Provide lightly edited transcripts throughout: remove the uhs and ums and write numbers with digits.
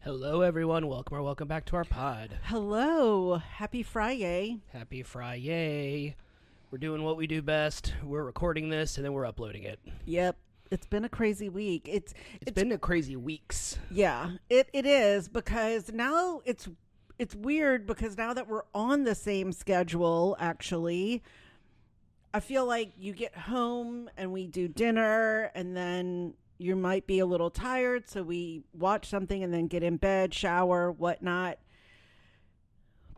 Hello, everyone. Welcome back to our pod. Hello. Happy Friday. Happy Friday. We're doing what we do best. We're recording this, and then we're uploading it. Yep. It's been a crazy week. It's been a crazy weeks. Yeah, it is, because now it's weird, because now that we're on the same schedule, actually, I feel like you get home and we do dinner, and then you might be a little tired, so we watch something and then get in bed, shower, whatnot.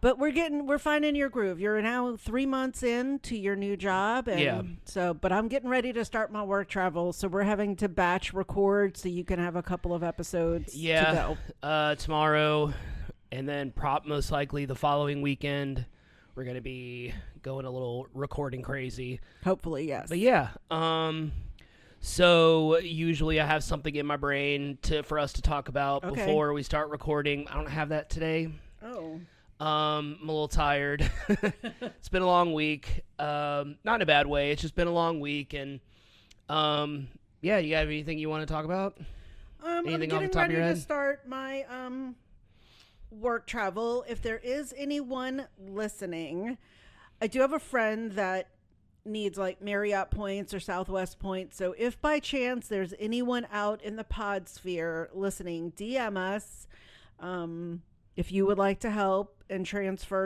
But we're finding your groove. You're now 3 months into your new job, and Yeah. but I'm getting ready to start my work travel, so we're having to batch record so you can have a couple of episodes to go. Tomorrow, and then most likely the following weekend, we're gonna be going a little recording crazy. Hopefully, yes. But yeah, so usually I have something in my brain for us to talk about before we start recording. I don't have that today. Oh. I'm a little tired. It's been a long week. Not in a bad way. It's just been a long week, and yeah. You have anything you want to talk about? Anything I'm getting ready to start my work travel. If there is anyone listening, I do have a friend that needs like Marriott points or Southwest points. So if by chance there's anyone out in the pod sphere listening, DM us. If you would like to help and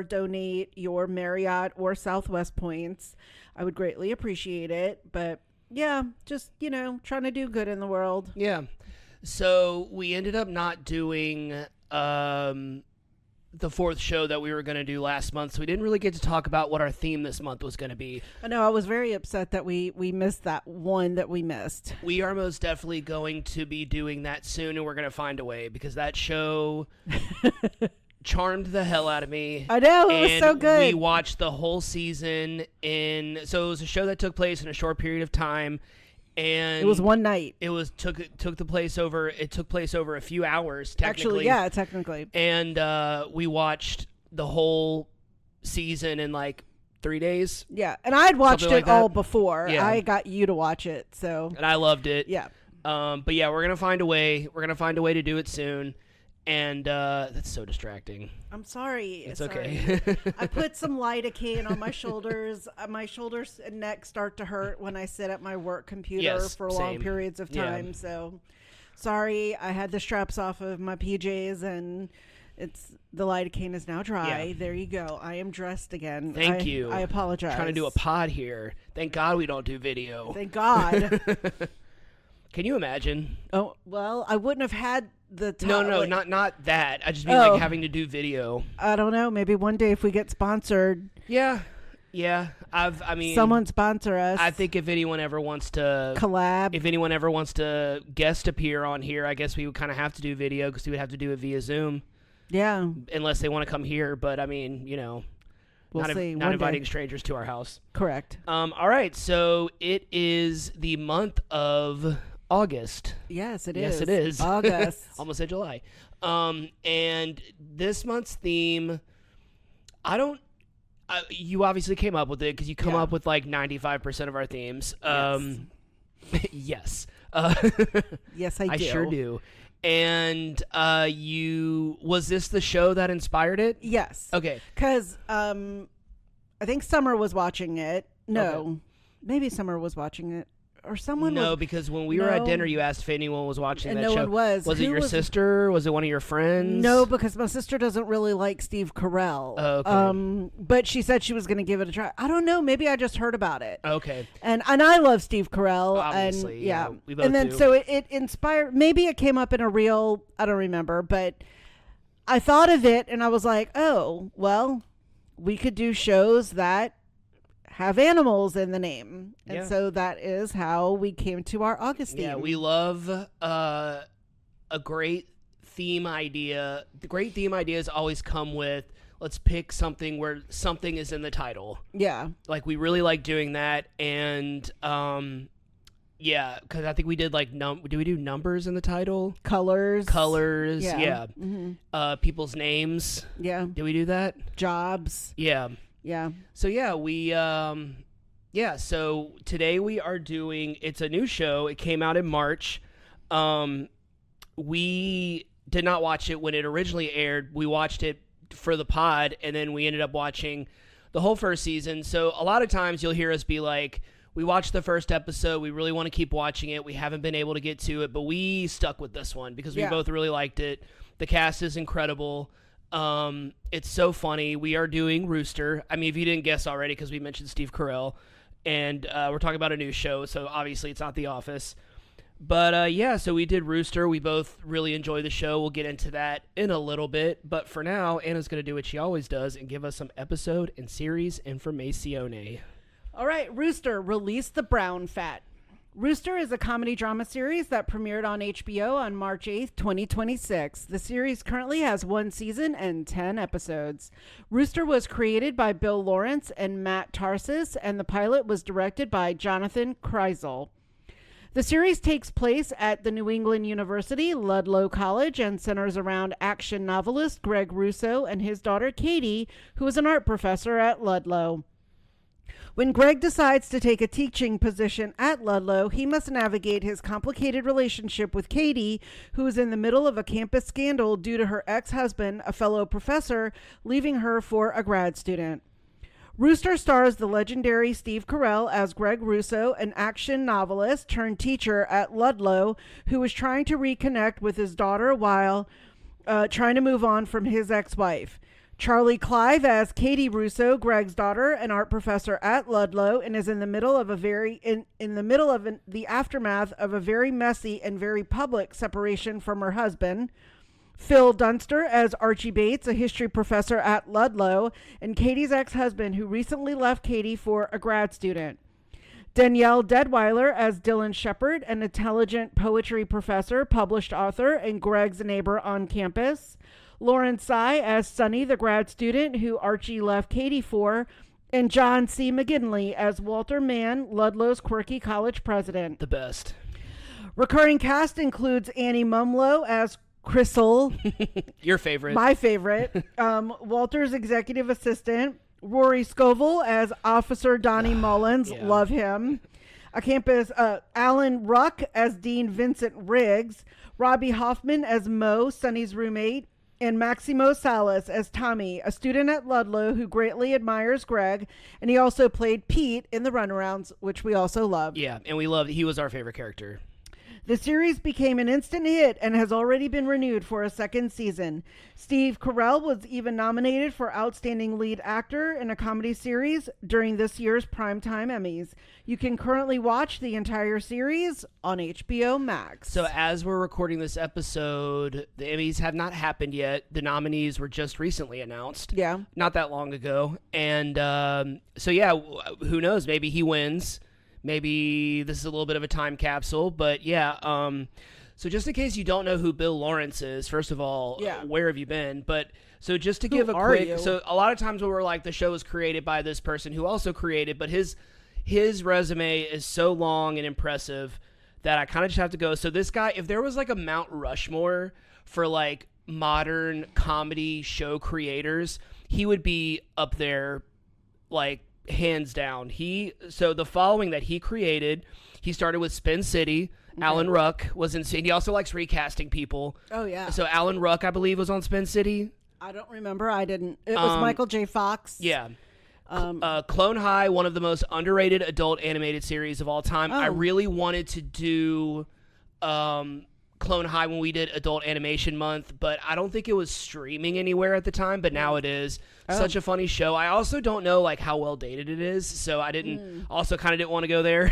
donate your Marriott or Southwest points, I would greatly appreciate it. But yeah, just, trying to do good in the world. Yeah. So we ended up not doing the fourth show that we were going to do last month, so we didn't really get to talk about what our theme this month was going to be. I know, I was very upset that we missed that one that we missed. We are most definitely going to be doing that soon, and we're going to find a way, because that show charmed the hell out of me. I know, it was so good. We watched the whole season so it was a show that took place in a short period of time. And it was one night. It took place over a few hours, technically. Actually, yeah, technically. And we watched the whole season in like 3 days. Yeah, and I'd watched it all before. Yeah. I got you to watch it, so. And I loved it. Yeah. But yeah, we're gonna find a way. We're gonna find a way to do it soon. And that's so distracting. I'm sorry. It's okay. I put some lidocaine on my shoulders. My shoulders and neck start to hurt when I sit at my work computer for long periods of time. Yeah. So sorry. I had the straps off of my PJs, and the lidocaine is now dry. Yeah. There you go. I am dressed again. Thank you. I apologize. I'm trying to do a pod here. Thank God we don't do video. Thank God. Can you imagine? Oh, well, I wouldn't have had the time. No, not that. I just mean like having to do video. I don't know. Maybe one day if we get sponsored. Yeah. Someone sponsor us. I think if anyone ever wants to collab, if anyone ever wants to guest appear on here, I guess we would kind of have to do video, because we would have to do it via Zoom. Yeah. Unless they want to come here, but I mean, we'll see. Not inviting strangers to our house. Correct. All right. So it is the month of August. Yes, it is. Yes, it is. August. Almost said July. And this month's theme, you obviously came up with it, because you come up with like 95% of our themes. Yes. Yes, I do. I sure do. And was this the show that inspired it? Yes. Okay. Because I think Summer was watching it. No. Okay. Maybe Summer was watching it. Or someone No, because when we were at dinner, you asked if anyone was watching that show. And no one was. Was it your sister? Was it one of your friends? No, because my sister doesn't really like Steve Carell. Oh, okay. But she said she was going to give it a try. I don't know. Maybe I just heard about it. Okay. And I love Steve Carell. Obviously, and yeah. We both and then do. So it inspired. Maybe it came up in a reel. I don't remember, but I thought of it and I was like, oh, well, we could do shows that have animals in the name. And so that is how we came to our August theme. Yeah, we love a great theme idea. The great theme ideas always come with, let's pick something where something is in the title. Yeah. Like, we really like doing that. And yeah, because I think we did like do we do numbers in the title? Colors. Yeah. Mm-hmm. People's names. Yeah. Did we do that? Jobs. Yeah. Yeah. So yeah, so today we are doing, it's a new show. It came out in March. We did not watch it when it originally aired. We watched it for the pod, and then we ended up watching the whole first season. So a lot of times you'll hear us be like, we watched the first episode, we really want to keep watching it, we haven't been able to get to it, but we stuck with this one because we both really liked it. The cast is incredible. It's so funny. We are doing Rooster. I mean, if you didn't guess already, because we mentioned Steve Carell, and we're talking about a new show, so obviously it's not The Office. But so we did Rooster. We both really enjoy the show. We'll get into that in a little bit. But for now, Anna's going to do what she always does and give us some episode and series information. All right, Rooster, Release the Brown Fat. Rooster is a comedy drama series that premiered on HBO on March 8th, 2026. The series currently has 1 season and 10 episodes. Rooster was created by Bill Lawrence and Matt Tarsis, and the pilot was directed by Jonathan Kreisel. The series takes place at the New England University Ludlow College and centers around action novelist Greg Russo and his daughter Katie, who is an art professor at Ludlow. When Greg decides to take a teaching position at Ludlow, he must navigate his complicated relationship with Katie, who is in the middle of a campus scandal due to her ex-husband, a fellow professor, leaving her for a grad student. Rooster stars the legendary Steve Carell as Greg Russo, an action novelist turned teacher at Ludlow who is trying to reconnect with his daughter while trying to move on from his ex-wife. Charlie Clive as Katie Russo, Greg's daughter, an art professor at Ludlow, and is in the middle of the aftermath of a very messy and very public separation from her husband. Phil Dunster as Archie Bates, a history professor at Ludlow, and Katie's ex-husband who recently left Katie for a grad student. Danielle Deadweiler as Dylan Shepard, an intelligent poetry professor, published author, and Greg's neighbor on campus. Lauren Tsai as Sonny, the grad student who Archie left Katie for, and John C. McGinley as Walter Mann, Ludlow's quirky college president. The best. Recurring cast includes Annie Mumlow as Crystal. Your favorite. My favorite. Walter's executive assistant. Rory Scovel as Officer Donnie Mullins. Yeah. Love him. Alan Ruck as Dean Vincent Riggs. Robbie Hoffman as Mo, Sonny's roommate. And Maximo Salas as Tommy, a student at Ludlow who greatly admires Greg. And he also played Pete in The Runarounds, which we also love. Yeah, and we loved. He was our favorite character. The series became an instant hit and has already been renewed for a second season. Steve Carell was even nominated for Outstanding Lead Actor in a Comedy Series during this year's Primetime Emmys. You can currently watch the entire series on HBO Max. So as we're recording this episode, the Emmys have not happened yet. The nominees were just recently announced. Yeah. Not that long ago. And who knows? Maybe he wins. Maybe this is a little bit of a time capsule, but so just in case you don't know who Bill Lawrence is, first of all, where have you been? But so just to give a quick, so a lot of times when we're like, the show was created by this person who also created, but his resume is so long and impressive that I kind of just have to go. So this guy, if there was like a Mount Rushmore for like modern comedy show creators, he would be up there, like, hands down. So the following that he created, he started with Spin City. Okay. Alan Ruck was insane. He also likes recasting people. Oh yeah. So Alan Ruck, I believe, was on Spin City. I don't remember. I didn't. It was Michael J. Fox. Yeah. Clone High, one of the most underrated adult animated series of all time. I really wanted to do Clone High when we did Adult Animation Month, but I don't think it was streaming anywhere at the time, but now it is. Such a funny show. I also don't know like how well dated it is, so I didn't want to go there.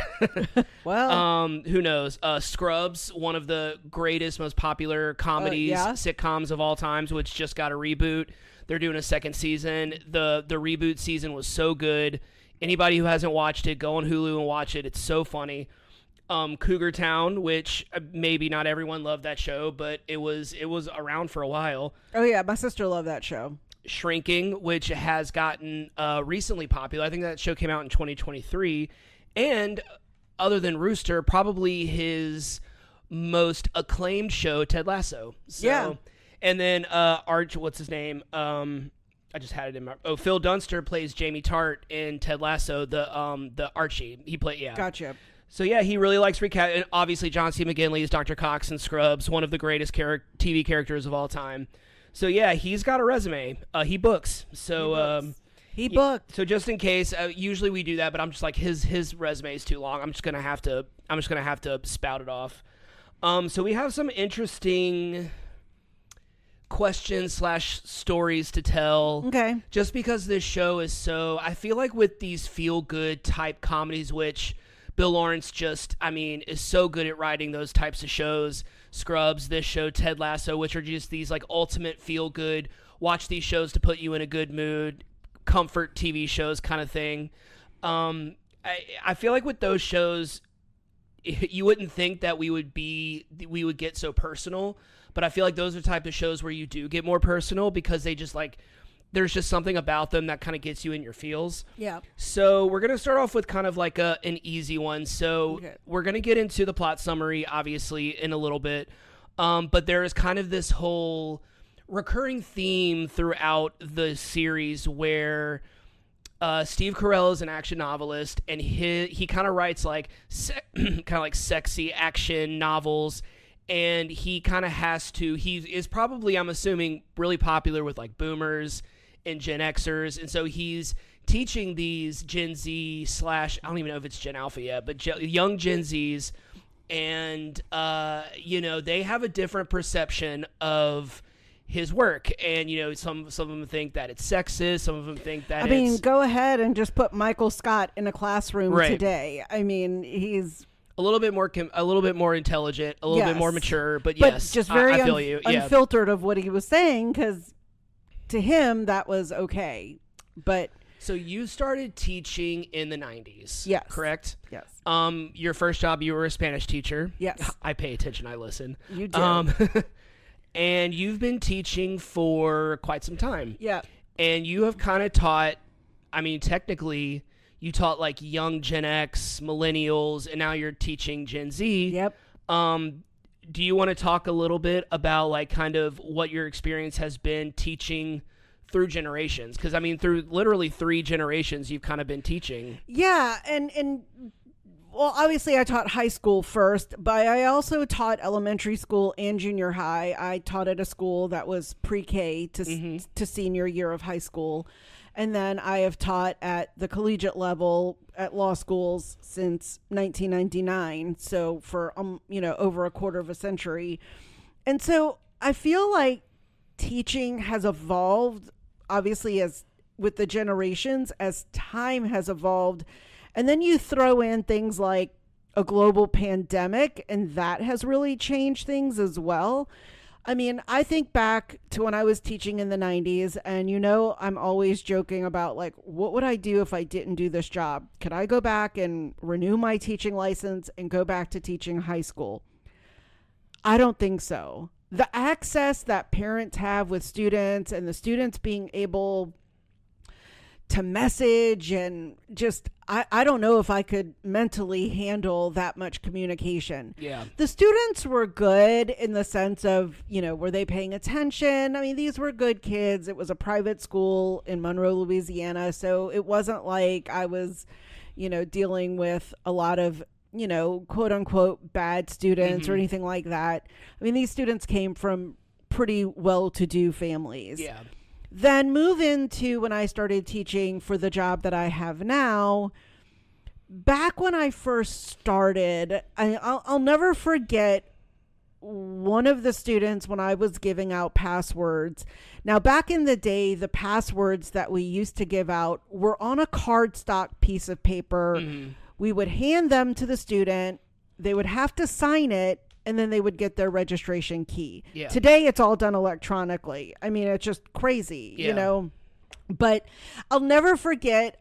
Well, who knows? Scrubs, one of the greatest, most popular comedies, sitcoms of all times, which just got a reboot. They're doing a second season. The reboot season was so good. Anybody who hasn't watched it, go on Hulu and watch it. It's so funny. Cougar Town, which maybe not everyone loved that show, but it was around for a while. Oh yeah, my sister loved that show. Shrinking, which has gotten recently popular. I think that show came out in 2023. And other than Rooster, probably his most acclaimed show, Ted Lasso. So, yeah. And then what's his name? I just had it in my... Oh, Phil Dunster plays Jamie Tart in Ted Lasso, the Archie. He played, yeah. Gotcha. So yeah, he really likes recap. And obviously, John C. McGinley is Dr. Cox in Scrubs, one of the greatest TV characters of all time. So yeah, he's got a resume. He books. So he booked. So just in case, usually we do that, but I'm just like his resume is too long. I'm just gonna have to spout it off. So we have some interesting questions / stories to tell. Okay. Just because this show is so, I feel like with these feel good type comedies, which Bill Lawrence is so good at writing those types of shows. Scrubs, this show, Ted Lasso, which are just these like ultimate feel good, watch these shows to put you in a good mood, comfort TV shows kind of thing. I feel like with those shows, you wouldn't think that we would get so personal, but I feel like those are the type of shows where you do get more personal because they just like, there's just something about them that kind of gets you in your feels. Yeah. So we're going to start off with kind of like an easy one. So we're going to get into the plot summary, obviously, in a little bit. But there is kind of this whole recurring theme throughout the series where Steve Carell is an action novelist, and he kind of writes like kind of like sexy action novels. And he kind of he is probably, I'm assuming, really popular with like boomers and Gen Xers. And so he's teaching these Gen Z / I don't even know if it's Gen Alpha yet, but young Gen Zs. And, they have a different perception of his work. And, some of them think that it's sexist. Some of them think that go ahead and just put Michael Scott in a classroom today. I mean, he's a little bit more intelligent, a little bit more mature, but yes, just very I feel you. Yeah. Unfiltered of what he was saying, because to him that was okay. But so you started teaching in the 90s, yes, correct? Yes. Your first job, you were a Spanish teacher. Yes. I pay attention. I listen. You do. And you've been teaching for quite some time. Yeah. And you have kind of taught. I mean, technically, you taught like young Gen X, millennials, and now you're teaching Gen Z. Yep. Do you want to talk a little bit about like kind of what your experience has been teaching through generations? Because I mean, through literally 3 generations, you've kind of been teaching. Yeah, and well, obviously I taught high school first, but I also taught elementary school and junior high. I taught at a school that was pre-K to senior year of high school. And then I have taught at the collegiate level at law schools since 1999. So for, over a quarter of a century. And so I feel like teaching has evolved, obviously, as with the generations, as time has evolved. And then you throw in things like a global pandemic, and that has really changed things as well. I mean, I think back to when I was teaching in the 90s, and I'm always joking about like, what would I do if I didn't do this job? Could I go back and renew my teaching license and go back to teaching high school? I don't think so. The access that parents have with students and the students being able to message and just, I don't know if I could mentally handle that much communication. Yeah. The students were good in the sense of, were they paying attention? I mean, these were good kids. It was a private school in Monroe, Louisiana. So it wasn't like I was, dealing with a lot of, quote unquote bad students or anything like that. I mean, these students came from pretty well-to-do families. Yeah. Then move into when I started teaching for the job that I have now. Back when I first started, I'll never forget one of the students when I was giving out passwords. Now, back in the day, the passwords that we used to give out were on a cardstock piece of paper. Mm-hmm. We would hand them to the student. They would have to sign it, and then they would get their registration key. Yeah. Today, it's all done electronically. I mean, it's just crazy, But I'll never forget,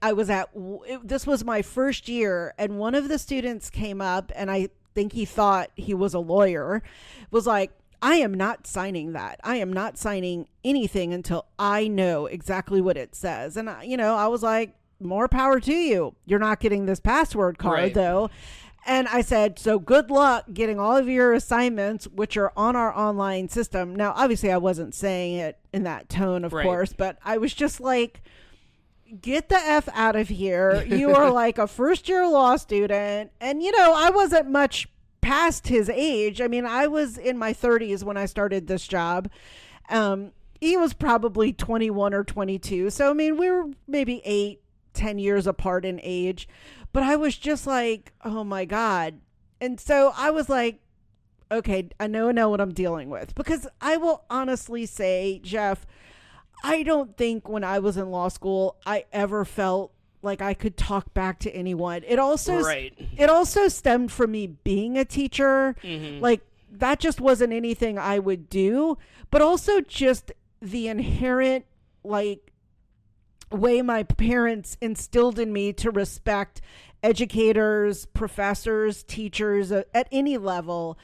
this was my first year, and one of the students came up, and I think he thought he was a lawyer, was like, I am not signing that. I am not signing anything until I know exactly what it says. And, I was like, more power to you. You're not getting this password card, though. And I said, so good luck getting all of your assignments, which are on our online system. Now, obviously, I wasn't saying it in that tone, of course, but I was just like, get the F out of here. You are like a first year law student. And, you know, I wasn't much past his age. I mean, I was in my 30s when I started this job. He was probably 21 or 22. So, I mean, we were maybe 8-10 years apart in age. But I was just like, oh, my God. And so I was like, okay, I know what I'm dealing with. Because I will honestly say, Jeff, I don't think when I was in law school, I ever felt like I could talk back to anyone. It also stemmed from me being a teacher. Mm-hmm. Like, that just wasn't anything I would do. But also just the inherent, like, way my parents instilled in me to respect educators, professors, teachers at any level.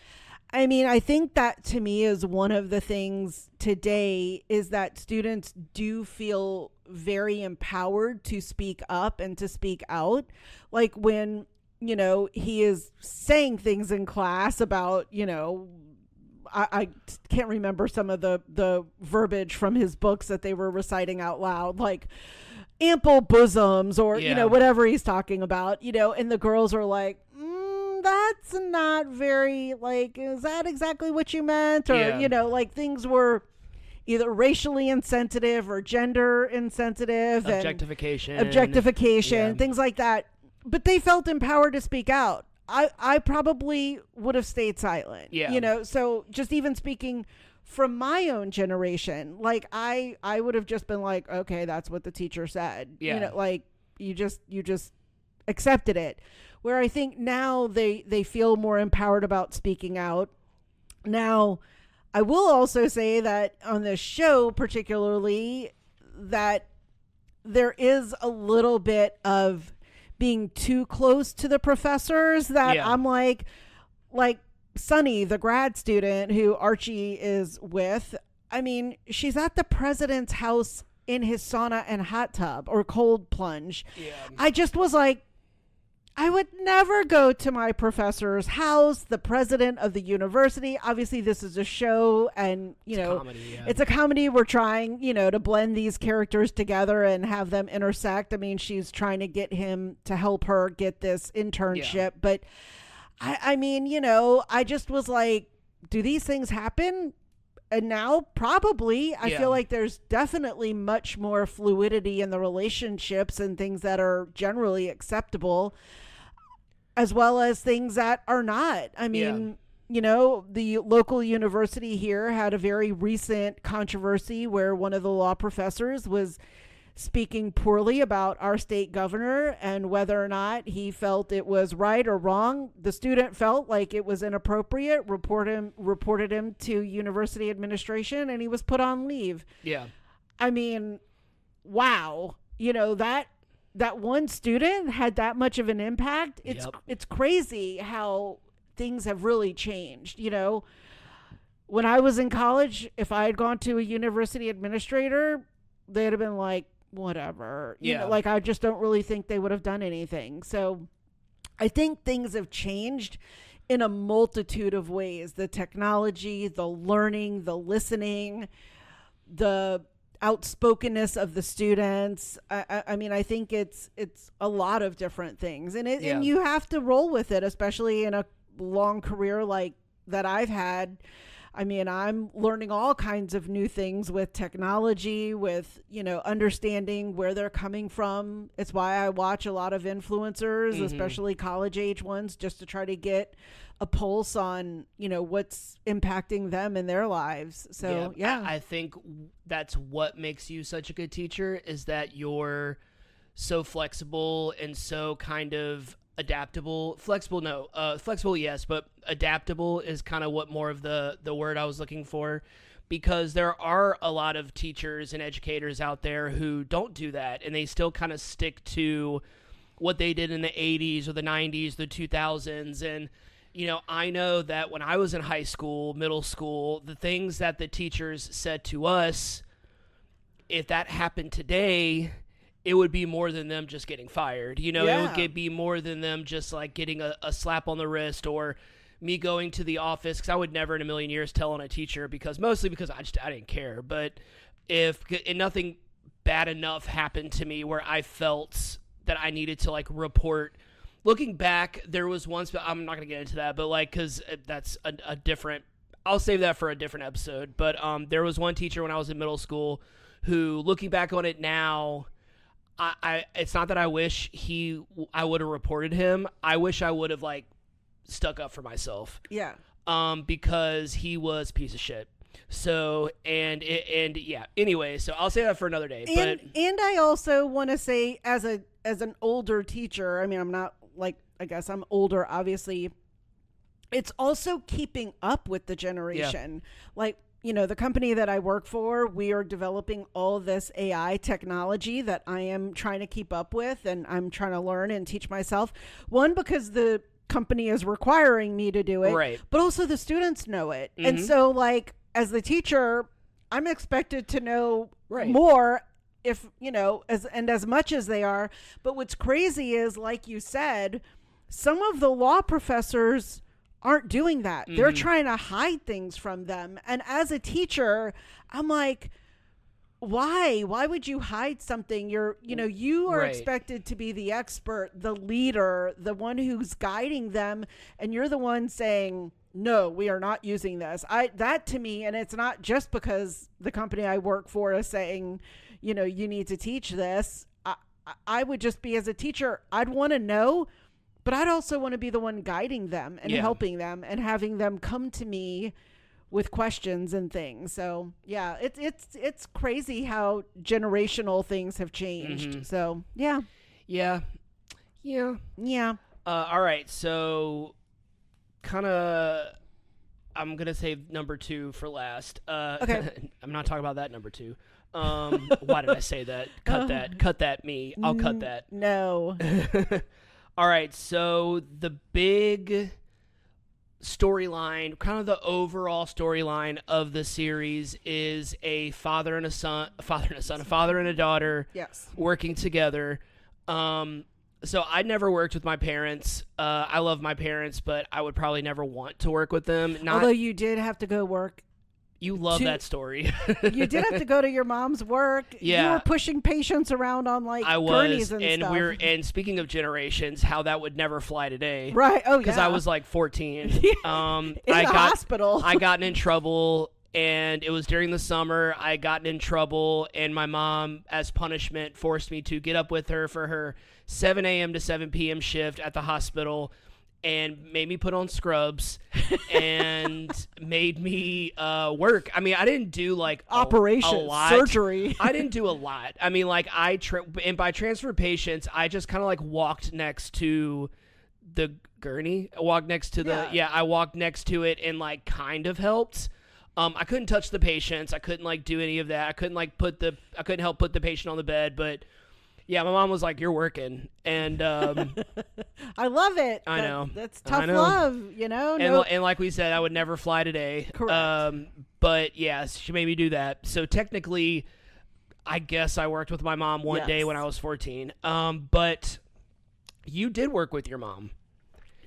I mean, I think that to me is one of the things today is that students do feel very empowered to speak up and to speak out. Like when, you know, he is saying things in class about, you know, I can't remember some of the verbiage from his books that they were reciting out loud, like ample bosoms or, you know, whatever he's talking about, you know, and the girls are like, that's not very, like, is that exactly what you meant? Or, you know, like things were either racially insensitive or gender insensitive. Objectification, things like that. But they felt empowered to speak out. I probably would have stayed silent, you know? So just even speaking from my own generation, like I would have just been like, okay, that's what the teacher said. You know, like you just accepted it. Where I think now they feel more empowered about speaking out. Now, I will also say that on this show particularly, that there is a little bit of being too close to the professors that I'm like Sunny, the grad student who Archie is with. I mean, she's at the president's house in his sauna and hot tub or cold plunge. Yeah. I just was like, I would never go to my professor's house, the president of the university. Obviously, this is a show and, you know, it's a comedy. We're trying, you know, to blend these characters together and have them intersect. I mean, she's trying to get him to help her get this internship. But I mean, you know, I just was like, do these things happen? And now probably I feel like there's definitely much more fluidity in the relationships and things that are generally acceptable, as well as things that are not. I mean, you know, the local university here had a very recent controversy where one of the law professors was speaking poorly about our state governor and whether or not he felt it was right or wrong. The student felt like it was inappropriate, reported him to university administration, and he was put on leave. Yeah. I mean, wow. You know, that one student had that much of an impact. It's crazy how things have really changed. You know, when I was in college, if I had gone to a university administrator, they'd have been like, whatever. You know, like, I just don't really think they would have done anything. So I think things have changed in a multitude of ways. The technology, the learning, the listening, the outspokenness of the students. I mean, I think it's a lot of different things, and and you have to roll with it, especially in a long career like that I've had. I mean, I'm learning all kinds of new things with technology, with, you know, understanding where they're coming from. It's why I watch a lot of influencers, especially college age ones, just to try to get a pulse on, you know, what's impacting them in their lives. So, I think that's what makes you such a good teacher, is that you're so flexible and so kind of adaptable. Flexible, yes, but adaptable is kind of what more of the word I was looking for, because there are a lot of teachers and educators out there who don't do that, and they still kind of stick to what they did in the 80s or the 90s, the 2000s. And, you know, I know that when I was in high school, middle school, the things that the teachers said to us, if that happened today, it would be more than them just getting fired. You know, it would be more than them just like getting a slap on the wrist, or me going to the office, because I would never in a million years tell on a teacher, mostly because I didn't care. But if nothing bad enough happened to me where I felt that I needed to like report. Looking back, there was once, but I'm not going to get into that, but like, cause that's a different, I'll save that for a different episode. But there was one teacher when I was in middle school who, looking back on it now, I it's not that I wish I would have reported him. I wish I would have like stuck up for myself. Yeah. Because he was a piece of shit. So, and yeah, anyway, so I'll say that for another day. And I also want to say, as an older teacher, I mean, I'm not like, I guess I'm older, obviously. It's also keeping up with the generation. Yeah. Like, you know, the company that I work for, we are developing all this AI technology that I am trying to keep up with, and I'm trying to learn and teach myself. One, because the company is requiring me to do it, right, but also the students know it. Mm-hmm. And so, like, as the teacher, I'm expected to know more, if, you know, as much as they are. But what's crazy is, like you said, some of the law professors aren't doing that. Mm-hmm. They're trying to hide things from them. And as a teacher, I'm like, why would you hide something? You are expected to be the expert, the leader, the one who's guiding them, and you're the one saying, no, we are not using this. That to me, and it's not just because the company I work for is saying, you know, you need to teach this. I would just be, as a teacher, I'd want to know, but I'd also want to be the one guiding them and helping them and having them come to me with questions and things. So yeah, it's crazy how generational things have changed. Mm-hmm. So yeah. All right, so kind of, I'm gonna save number 2 for last. Okay. I'm not talking about that number 2. Why did I say that? Cut that. Me. I'll cut that. No. All right, so the big storyline, kind of the overall storyline of the series, is a father and a daughter, yes, working together. So I never worked with my parents. I love my parents, but I would probably never want to work with them. Although you did have to go work. You love that story. You did have to go to your mom's work. Yeah. You were pushing patients around on like gurneys and stuff. And speaking of generations, how that would never fly today. Right. Oh, yeah. Because I was like 14. In the hospital. I gotten in trouble, and it was during the summer. I gotten in trouble, and my mom, as punishment, forced me to get up with her for her 7 a.m. to 7 p.m. shift at the hospital, and made me put on scrubs and made me work. I mean, I didn't do like operation, a lot. Surgery. I didn't do a lot. I mean, like and by transfer patients, I just kind of like walked next to the gurney. I walked next to I walked next to it and like kind of helped. I couldn't touch the patients. I couldn't like do any of that. I couldn't help put the patient on the bed, but yeah, my mom was like, "You're working," and I love it. I know that's tough love, you know. And like we said, I would never fly today. Correct. But yeah, she made me do that. So technically, I guess I worked with my mom one day when I was 14. But you did work with your mom.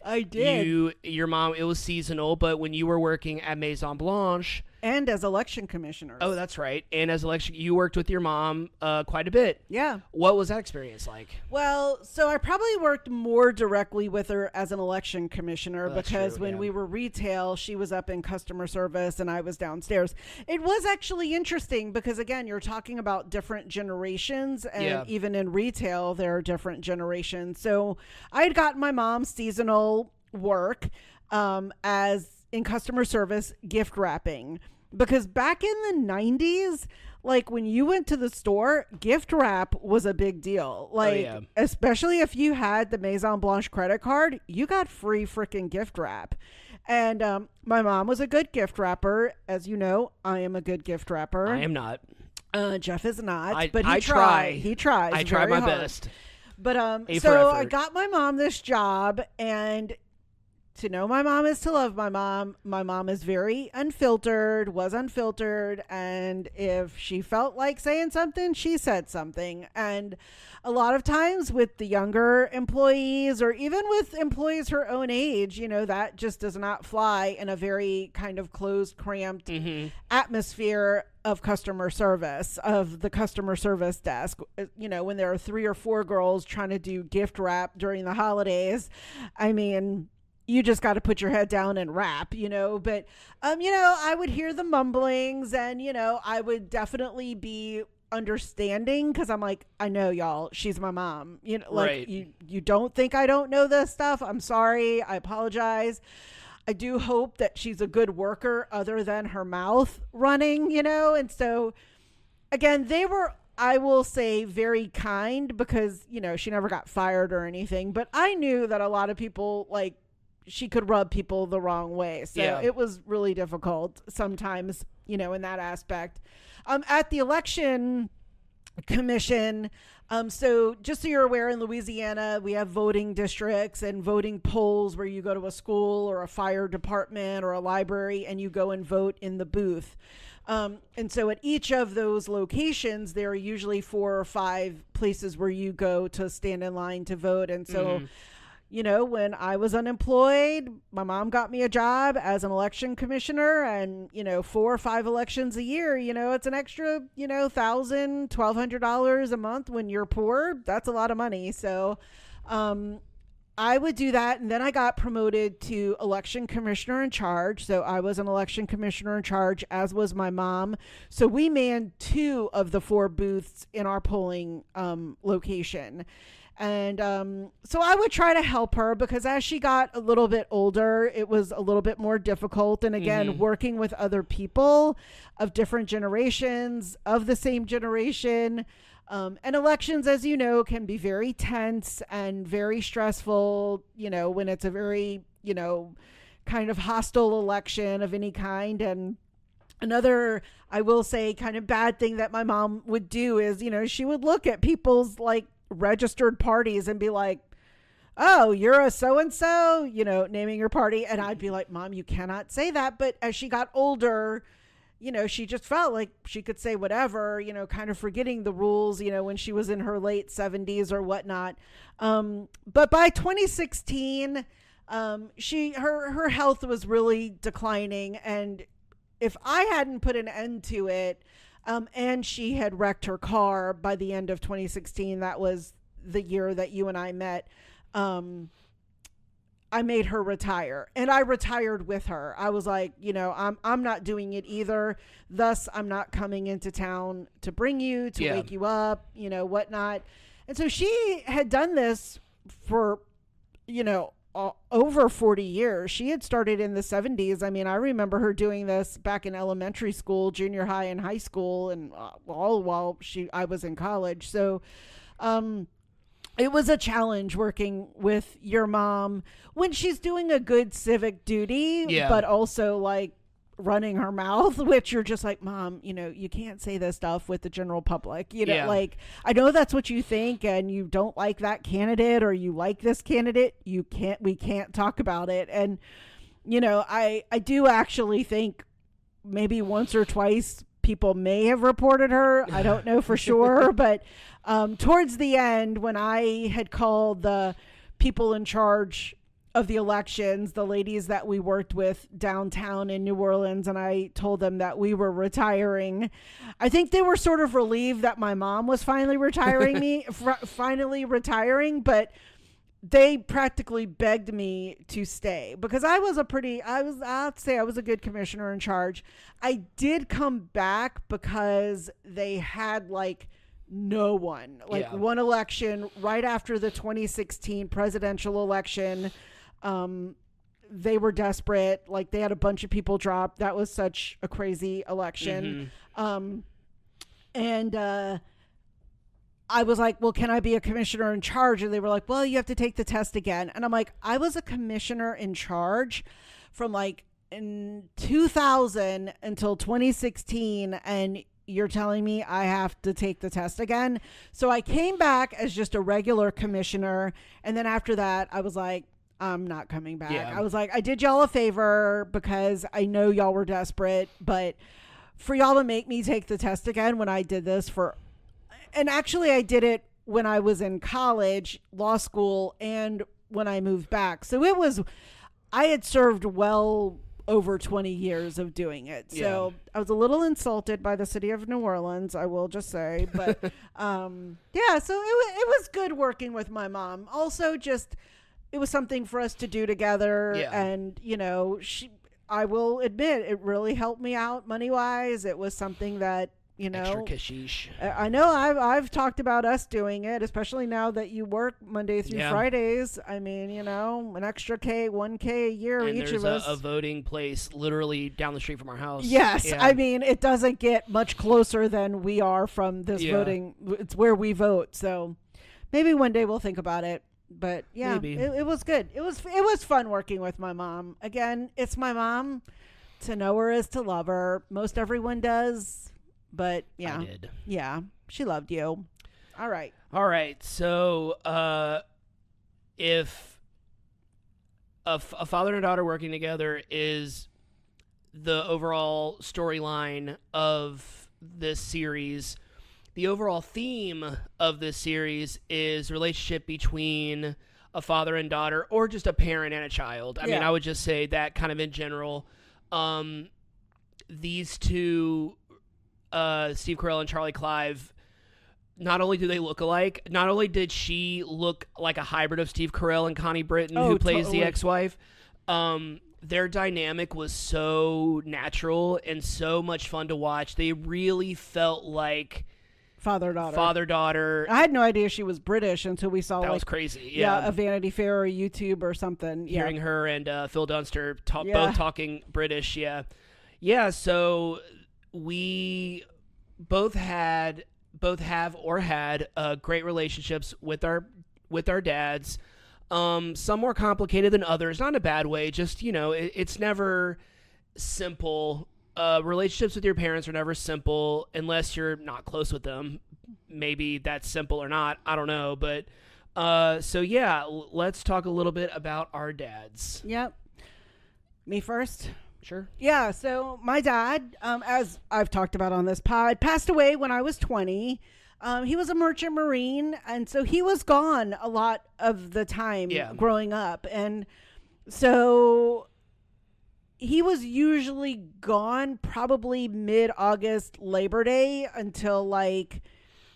I did. Your mom, it was seasonal, but when you were working at Maison Blanche. And as election commissioners. Oh, that's right. And as you worked with your mom quite a bit. Yeah. What was that experience like? Well, so I probably worked more directly with her as an election commissioner because when we were retail, she was up in customer service and I was downstairs. It was actually interesting because, again, you're talking about different generations, and even in retail, there are different generations. So I had gotten my mom's seasonal work as in customer service, gift wrapping. Because back in the 90s, like when you went to the store, gift wrap was a big deal. Like, especially if you had the Maison Blanche credit card, you got free freaking gift wrap. And my mom was a good gift wrapper. As you know, I am a good gift wrapper. I am not. Jeff is not, but he tries. He tries. I try my best. But so I got my mom this job, and to know my mom is to love my mom. My mom is very unfiltered, was unfiltered. And if she felt like saying something, she said something. And a lot of times with the younger employees, or even with employees her own age, that just does not fly in a very kind of closed, cramped atmosphere of customer service, of the customer service desk. When there are 3 or 4 girls trying to do gift wrap during the holidays, I mean, you just got to put your head down and rap, but, I would hear the mumblings, and, I would definitely be understanding, because I'm like, I know, y'all, she's my mom, right. you don't think I don't know this stuff. I'm sorry. I apologize. I do hope that she's a good worker other than her mouth running, and so again, they were, I will say, very kind, because, she never got fired or anything, but I knew that a lot of people, like, she could rub people the wrong way. So it was really difficult sometimes, in that aspect. At the election commission, so just so you're aware, in Louisiana, we have voting districts and voting polls where you go to a school or a fire department or a library and you go and vote in the booth. And so at each of those locations, there are usually 4 or 5 places where you go to stand in line to vote. And so when I was unemployed, my mom got me a job as an election commissioner, and, 4 or 5 elections a year, it's an extra, $1,000, $1,200 a month when you're poor. That's a lot of money. So, I would do that. And then I got promoted to election commissioner in charge. So I was an election commissioner in charge, as was my mom. So we manned 2 of the 4 booths in our polling location. And so I would try to help her, because as she got a little bit older, it was a little bit more difficult. And again, working with other people of different generations, of the same generation. And elections, as you know, can be very tense and very stressful, when it's a very, kind of hostile election of any kind. And another, I will say, kind of bad thing that my mom would do is, she would look at people's like registered parties and be like, oh, you're a so-and-so, naming your party. And I'd be like, Mom, you cannot say that. But as she got older, she just felt like she could say whatever, kind of forgetting the rules, when she was in her late 70s or whatnot. But by 2016, her health was really declining. And if I hadn't put an end to it, and she had wrecked her car by the end of 2016, that was the year that you and I met, I made her retire, and I retired with her. I was like, I'm not doing it either. Thus, I'm not coming into town to bring you, to wake you up, whatnot. And so she had done this for, over 40 years. She had started in the 70s. I mean, I remember her doing this back in elementary school, junior high, and high school, and all while I was in college. So, it was a challenge working with your mom when she's doing a good civic duty, but also like running her mouth, which you're just like, Mom, you can't say this stuff with the general public, like, I know that's what you think, and you don't like that candidate, or you like this candidate. We can't talk about it. And, I do actually think maybe once or twice people may have reported her. I don't know for sure, but towards the end, when I had called the people in charge of the elections, the ladies that we worked with downtown in New Orleans, and I told them that we were retiring, I think they were sort of relieved that my mom was finally retiring but they practically begged me to stay, because I was a good commissioner in charge. I did come back because they had like no one, one election right after the 2016 presidential election. They were desperate. Like, they had a bunch of people drop. That was such a crazy election. And I was like, well, can I be a commissioner in charge? And they were like, well, you have to take the test again. And I'm like, I was a commissioner in charge from like in 2000 until 2016. And you're telling me I have to take the test again? So I came back as just a regular commissioner. And then after that, I was like, I'm not coming back. Yeah. I was like, I did y'all a favor because I know y'all were desperate, but for y'all to make me take the test again when I did this and actually I did it when I was in college, law school, and when I moved back. So I had served well over 20 years of doing it. So I was a little insulted by the city of New Orleans, I will just say. But yeah, so it was good working with my mom. Also, just it was something for us to do together. Yeah. And, I will admit, it really helped me out money-wise. It was something that, Extra kashish. I know I've talked about us doing it, especially now that you work Monday through Fridays. I mean, an extra $1K a year and each of us. There's a voting place literally down the street from our house. Yes. Yeah. I mean, it doesn't get much closer than we are from this voting. It's where we vote. So maybe one day we'll think about it. But yeah, it was good. It was fun working with my mom. Again, it's my mom. To know her is to love her. Most everyone does. But yeah, I did. Yeah, she loved you. All right. So, if a father and a daughter working together is the overall storyline of this series, the overall theme of this series is relationship between a father and daughter, or just a parent and a child. I mean, I would just say that kind of in general. These two. Steve Carell and Charlie Clive, not only do they look alike, not only did she look like a hybrid of Steve Carell and Connie Britton, who plays the ex-wife, their dynamic was so natural and so much fun to watch. They really felt like father-daughter. I had no idea she was British until we saw that was crazy. Yeah, a Vanity Fair or YouTube or something. Hearing her and Phil Dunster both talking British. Yeah. So we both have great relationships with our dads. Some more complicated than others, not in a bad way. Just it's never simple. Relationships with your parents are never simple unless you're not close with them. Maybe that's simple or not. I don't know, but so yeah, let's talk a little bit about our dads. Yep. Me first. Sure. Yeah, so my dad, as I've talked about on this pod, passed away when I was 20. He was a merchant marine, and so he was gone a lot of the time growing up. And so he was usually gone probably mid-August, Labor Day, until like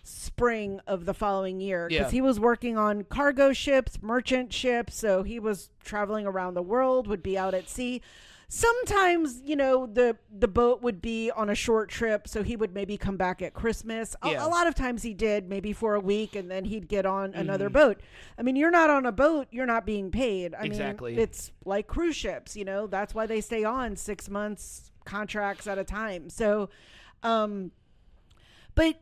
spring of the following year. Because he was working on cargo ships, merchant ships, so he was traveling around the world, would be out at sea. Sometimes, the boat would be on a short trip, so he would maybe come back at Christmas. A lot of times he did, maybe for a week, and then he'd get on another boat. I mean, you're not on a boat, you're not being paid. I mean, it's like cruise ships, that's why they stay on 6 months contracts at a time. So, but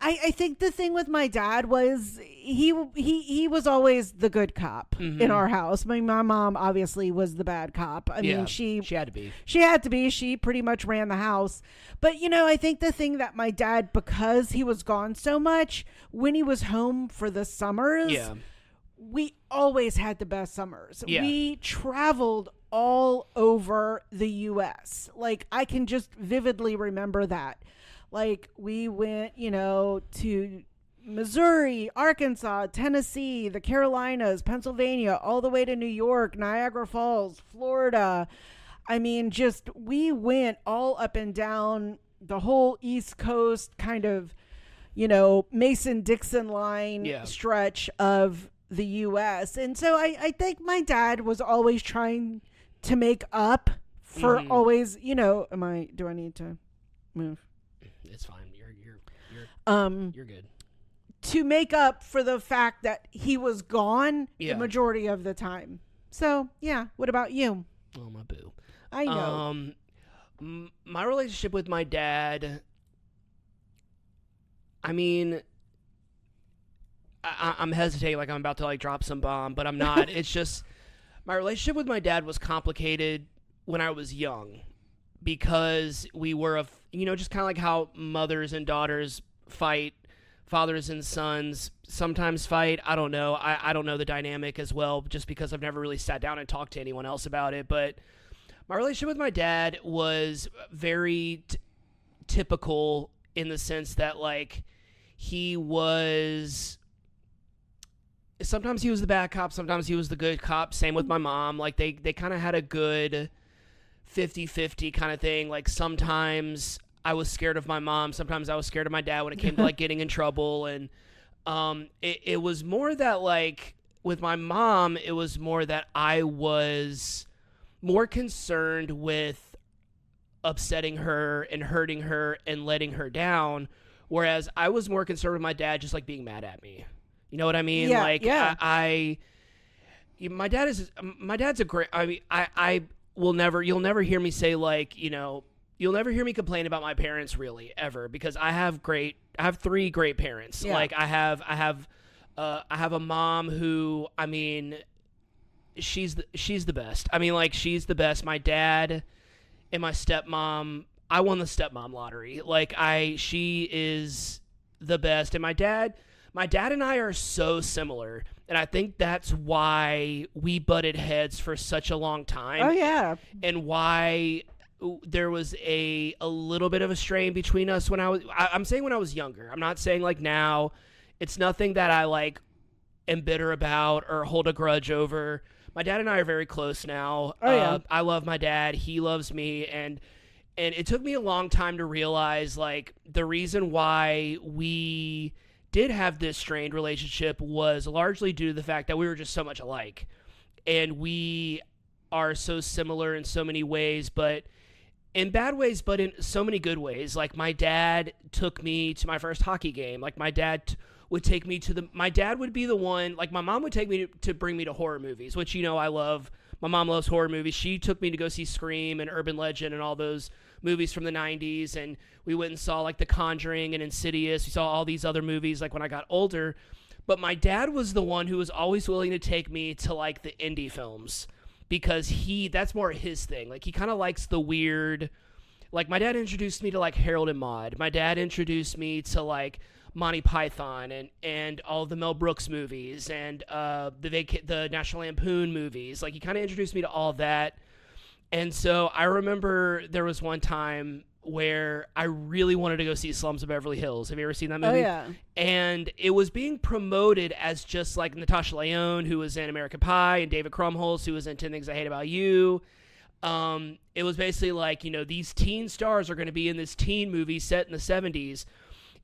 I think the thing with my dad was he was always the good cop in our house. I mean, my mom obviously was the bad cop. I mean, she had to be. She had to be. She pretty much ran the house. But I think the thing that my dad, because he was gone so much, when he was home for the summers, we always had the best summers. We traveled all over the U.S. Like, I can just vividly remember that. Like, we went, to Missouri, Arkansas, Tennessee, the Carolinas, Pennsylvania, all the way to New York, Niagara Falls, Florida. I mean, we went all up and down the whole East Coast kind of, Mason-Dixon line stretch of the U.S. And so I think my dad was always trying to make up for always, do I need to move? It's fine. You're good. To make up for the fact that he was gone the majority of the time. So, yeah. What about you? Oh, my boo. I know. My relationship with my dad, I mean, I'm hesitating like I'm about to drop some bomb, but I'm not. It's just my relationship with my dad was complicated when I was young. Because we were just kind of like how mothers and daughters fight fathers and sons sometimes fight. I don't know. I don't know the dynamic as well, just because I've never really sat down and talked to anyone else about it. But my relationship with my dad was very typical in the sense that, like, he was... Sometimes he was the bad cop, sometimes he was the good cop. Same with my mom. Like, they kind of had a good 50-50 kind of thing. Like, sometimes I was scared of my mom, sometimes I was scared of my dad when it came to, like, getting in trouble. And it was more that, like, with my mom, it was more that I was more concerned with upsetting her and hurting her and letting her down, whereas I was more concerned with my dad just, like, being mad at me. You know what I mean? Yeah, like, yeah. My dad's a great, I mean, you'll never hear me say, like, you know, you'll never hear me complain about my parents really ever, because I have 3 great parents. Yeah. Like, I have a mom who, I mean, she's the best. I mean, like, she's the best. My dad and my stepmom, I won the stepmom lottery. Like, she is the best. And my dad and I are so similar, and I think that's why we butted heads for such a long time. Oh, yeah. And why there was a little bit of a strain between us when I'm saying when I was younger. I'm not saying, like, now. It's nothing that I, like, am bitter about or hold a grudge over. My dad and I are very close now. Oh, yeah. I love my dad. He loves me, and it took me a long time to realize, like, the reason why we did have this strained relationship was largely due to the fact that we were just so much alike, and we are so similar in so many ways, but in bad ways, but in so many good ways. Like, my dad took me to my first hockey game. Like, my dad would take me to my dad would be the one, like, my mom would take me to bring me to horror movies, which, you know, I love. My mom loves horror movies. She took me to go see Scream and Urban Legend and all those movies from the 90s, and we went and saw, like, The Conjuring and Insidious. We saw all these other movies, like, when I got older. But my dad was the one who was always willing to take me to, like, the indie films, because that's more his thing. Like, he kind of likes the weird. Like, my dad introduced me to, like, Harold and Maude. My dad introduced me to, like, Monty Python and all the Mel Brooks movies and the National Lampoon movies. Like, he kind of introduced me to all that. And so I remember there was one time where I really wanted to go see Slums of Beverly Hills. Have you ever seen that movie? Oh, yeah. And it was being promoted as just, like, Natasha Lyonne, who was in American Pie, and David Krumholtz, who was in 10 Things I Hate About You. It was basically like, you know, these teen stars are going to be in this teen movie set in the 70s.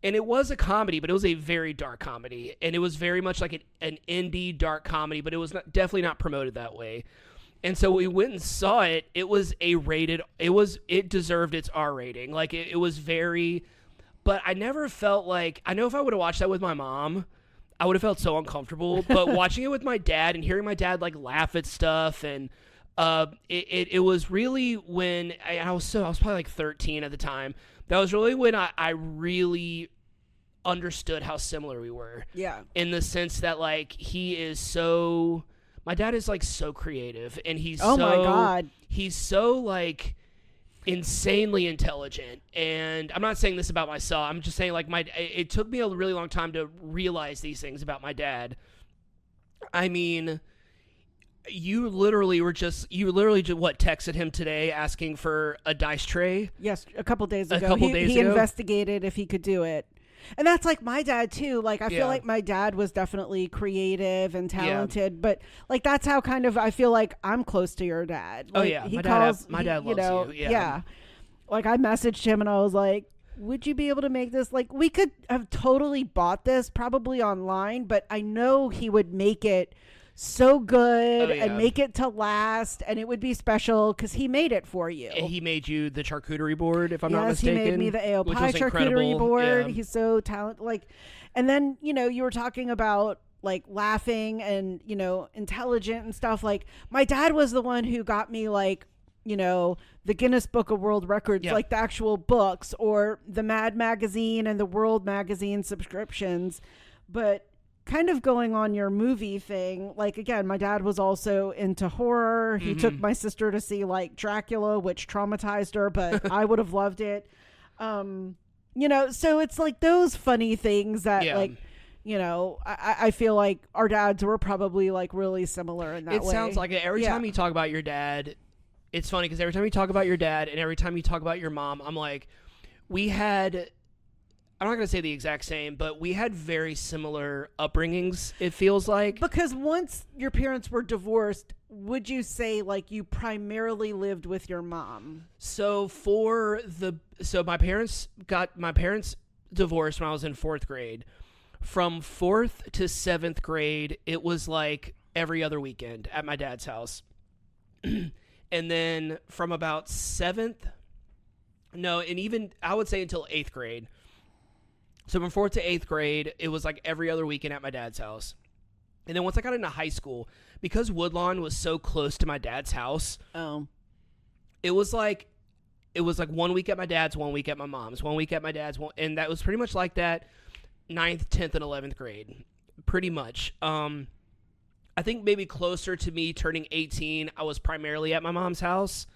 And it was a comedy, but it was a very dark comedy. And it was very much like an indie dark comedy, but it was definitely not promoted that way. And so we went and saw it. It was it deserved its R rating. Like, it was very, but I never felt like, I know if I would have watched that with my mom, I would have felt so uncomfortable. But watching it with my dad and hearing my dad, like, laugh at stuff, and it was really when I was probably like 13 at the time. That was really when I really understood how similar we were. Yeah. In the sense that, like, my dad is, like, so creative, and my God, he's so, like, insanely intelligent. And I'm not saying this about myself. I'm just saying, like, it took me a really long time to realize these things about my dad. I mean, you literally just texted him today asking for a dice tray? Yes, a couple days ago. He investigated if he could do it. And that's like my dad too. Like, I feel like my dad was definitely creative and talented, but, like, that's how kind of I feel like I'm close to your dad. Like, my dad loves you. Yeah. Like, I messaged him and I was like, would you be able to make this? Like, we could have totally bought this probably online, but I know he would make it so good and make it to last, and it would be special because he made it for you. And he made you the charcuterie board, if I'm not mistaken. Yes, he made me the ale pie charcuterie board. Yeah. He's so talented. Like, and then, you know, you were talking about, like, laughing and, you know, intelligent and stuff. Like, my dad was the one who got me, like, you know, the Guinness Book of World Records, like the actual books, or the Mad Magazine and the World Magazine subscriptions. But kind of going on your movie thing, like, again, my dad was also into horror. He took my sister to see, like, Dracula, which traumatized her, but I would have loved it. You So it's like those funny things that like, I feel like our dads were probably like really similar in that way. It sounds like it. Every time you talk about your dad, it's funny because every time you talk about your dad and every time you talk about your mom, I'm like, I'm not going to say the exact same, but we had very similar upbringings, it feels like. Because once your parents were divorced, would you say like you primarily lived with your mom? So my parents divorced when I was in 4th grade. From 4th to 7th grade, it was like every other weekend at my dad's house. And then from about 7th, and even I would say until 8th grade. So from 4th to 8th grade, it was like every other weekend at my dad's house. And then once I got into high school, because Woodlawn was so close to my dad's house, it was like 1 week at my dad's, 1 week at my mom's, 1 week at my dad's, and that was pretty much like that 9th, 10th, and 11th grade, pretty much. I think maybe closer to me turning 18, I was primarily at my mom's house.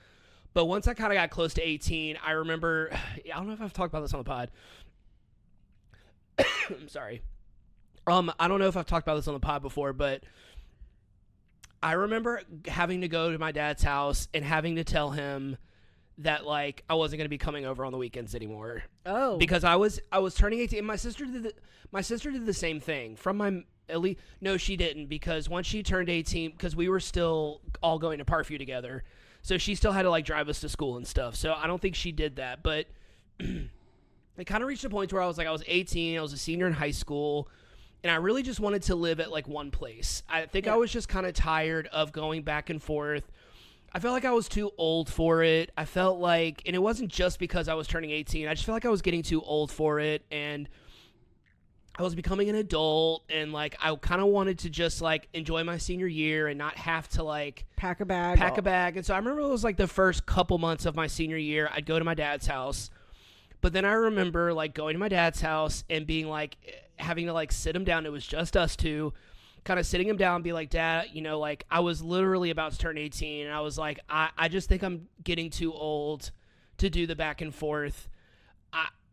But once I kind of got close to 18, I remember, I don't know if I've talked about this on the pod. I'm sorry. I don't know if I've talked about this on the pod before, but I remember having to go to my dad's house and having to tell him that like I wasn't going to be coming over on the weekends anymore. Oh, because I was turning 18. And my sister did the same thing. No, she didn't, because once she turned 18, because we were still all going to Parkview together, so she still had to like drive us to school and stuff. So I don't think she did that, but. It kind of reached a point where I was 18, I was a senior in high school, and I really just wanted to live at like one place. I think I was just kind of tired of going back and forth. I felt like I was too old for it. I felt like, and it wasn't just because I was turning 18, I just felt like I was getting too old for it, and I was becoming an adult, and like I kind of wanted to just like enjoy my senior year and not have to like pack a bag. And so I remember it was like the first couple months of my senior year, I'd go to my dad's house. But then I remember like going to my dad's house and being like, having to like sit him down. It was just us two, kind of sitting him down and be like, Dad, like I was literally about to turn 18. And I was like, I just think I'm getting too old to do the back and forth.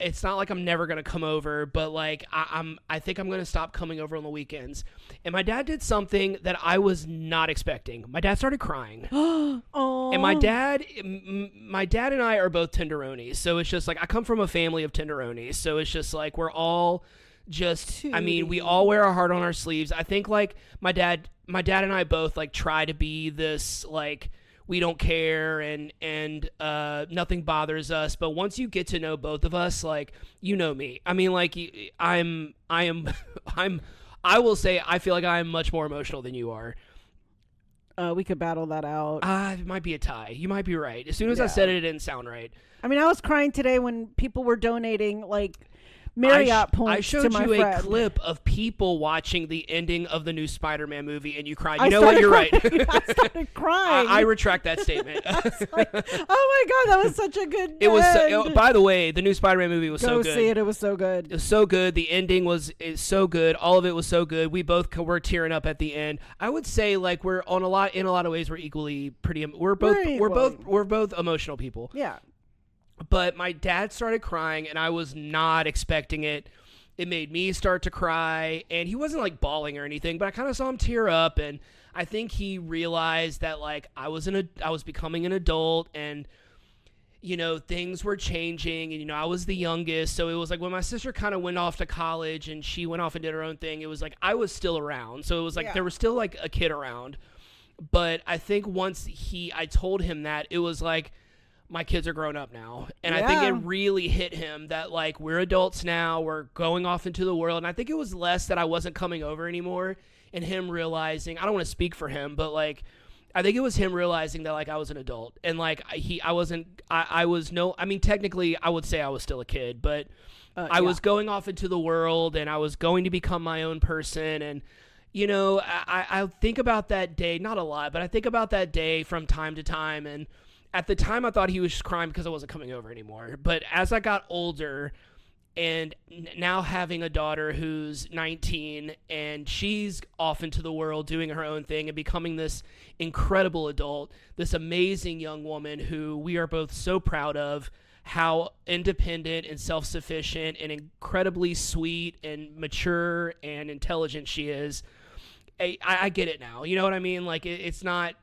It's not like I'm never going to come over, but like I think I'm going to stop coming over on the weekends. And my dad did something that I was not expecting. My dad started crying. Oh. And my dad and I are both tenderonis. So it's just like I come from a family of tenderonis. So it's just like we're all just we all wear our heart on our sleeves. I think like my dad and I both like try to be this like we don't care and nothing bothers us. But once you get to know both of us, like, you know me. I mean, like, I will say I feel like I am much more emotional than you are. We could battle that out. It might be a tie. You might be right. As soon as I said it didn't sound right. I mean, I was crying today when people were donating, like, Marriott points. I showed to my you friend. a clip of people watching the ending of the new Spider-Man movie, and you cried. You know what? You're right. I started crying. I retract that statement. I was like, oh my god, that was such a good. It was. By the way, the new Spider-Man movie was so good. Go see it. It was so good. It was so good. The ending is so good. All of it was so good. We both were tearing up at the end. I would say like we're in a lot of ways we're equally pretty. We're both emotional people. Yeah. But my dad started crying, and I was not expecting it. It made me start to cry, and he wasn't like bawling or anything, but I kind of saw him tear up, and I think he realized that like I was becoming an adult, and things were changing, and I was the youngest, so it was like when my sister kind of went off to college and she went off and did her own thing, it was like I was still around, so it was like there was still like a kid around. But I think once I told him that, it was like, my kids are grown up now. And I think it really hit him that like we're adults now, we're going off into the world. And I think it was less that I wasn't coming over anymore and him realizing, I don't want to speak for him, but like I think it was him realizing that like I was an adult and like technically I would say I was still a kid, but I was going off into the world and I was going to become my own person. And I think about that day, not a lot, but I think about that day from time to time. And at the time, I thought he was just crying because I wasn't coming over anymore. But as I got older and now having a daughter who's 19 and she's off into the world doing her own thing and becoming this incredible adult, this amazing young woman who we are both so proud of, how independent and self-sufficient and incredibly sweet and mature and intelligent she is. I get it now. You know what I mean? Like it's not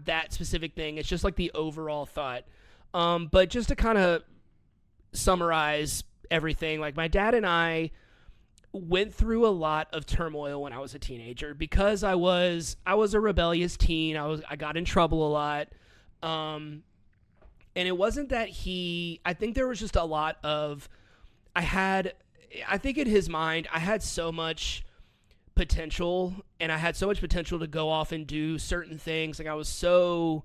that specific thing. It's just like the overall thought. But just to kind of summarize everything, like my dad and I went through a lot of turmoil when I was a teenager because I was a rebellious teen. I got in trouble a lot. And it wasn't that I think there was just a lot of, I think in his mind, I had so much potential, and I had so much potential to go off and do certain things. Like I was so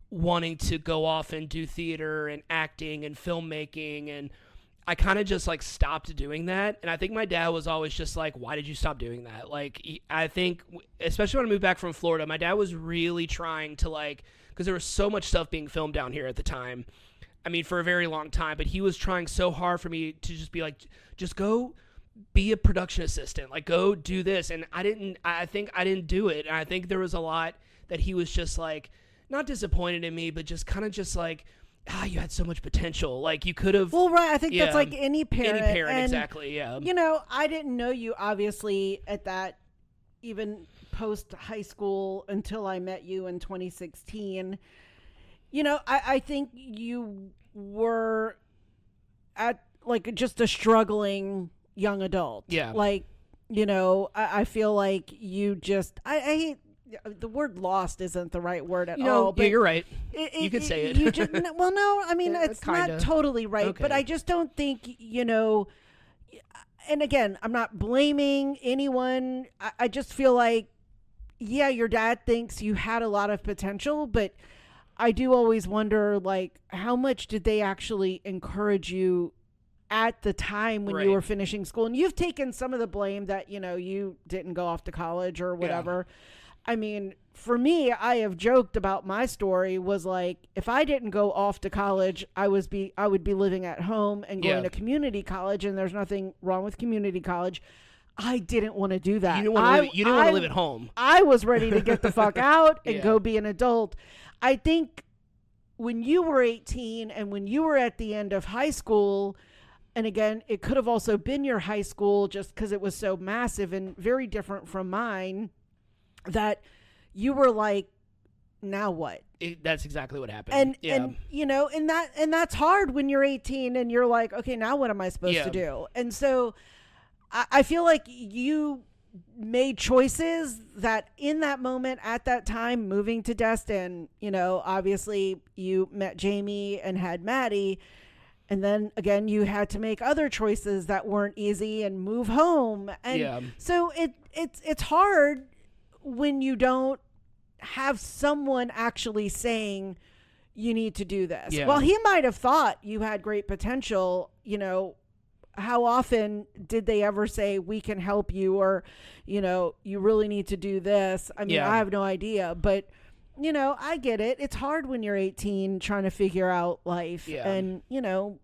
wanting to go off and do theater and acting and filmmaking, and I kind of just like stopped doing that. And I think my dad was always just like, why did you stop doing that? Like, I think, especially when I moved back from Florida, my dad was really trying to like, because there was so much stuff being filmed down here at the time. I mean, for a very long time, but he was trying so hard for me to just be like, just go be a production assistant, like go do this. And I think I didn't do it. And I think there was a lot that he was just like, not disappointed in me, but just kind of just like, you had so much potential. Like you could have. Well, right. I think that's like any parent. Any parent, and, exactly. Yeah. You know, I didn't know you obviously at that, even post high school until I met you in 2016. You know, I think you were at like just a struggling young adult. Yeah. Like, you know, I feel like you just, I hate, the word lost isn't the right word at all. But you're right. You could say it. You just, well, no, I mean, it's kinda. not totally right, Okay. but I just don't think, you know, and again, I'm not blaming anyone. I just feel like, yeah, your dad thinks you had a lot of potential, but I do always wonder, like, how much did they actually encourage you at the time when you were finishing school? And you've taken some of the blame that, you know, you didn't go off to college or whatever. Yeah. I mean, for me, I have joked about my story was like, if I didn't go off to college, I would be living at home and going to community college. And there's nothing wrong with community college. I didn't want to do that. You didn't want to live at home. I was ready to get the fuck out and go be an adult. I think when you were 18 and when you were at the end of high school, and again, it could have also been your high school just because it was so massive and very different from mine, that you were like, now what? That's exactly what happened. And you know, and that's hard when you're 18 and you're like, okay, now what am I supposed to do? And so I feel like you made choices that in that moment, at that time, moving to Destin, you know, obviously you met Jamie and had Maddie. And then again, you had to make other choices that weren't easy and move home. And so it's hard when you don't have someone actually saying you need to do this. Well, he might have thought you had great potential. You know, how often did they ever say we can help you, or, you know, you really need to do this? I mean, I have no idea, but you know, I get it. It's hard when you're 18 trying to figure out life and, you know,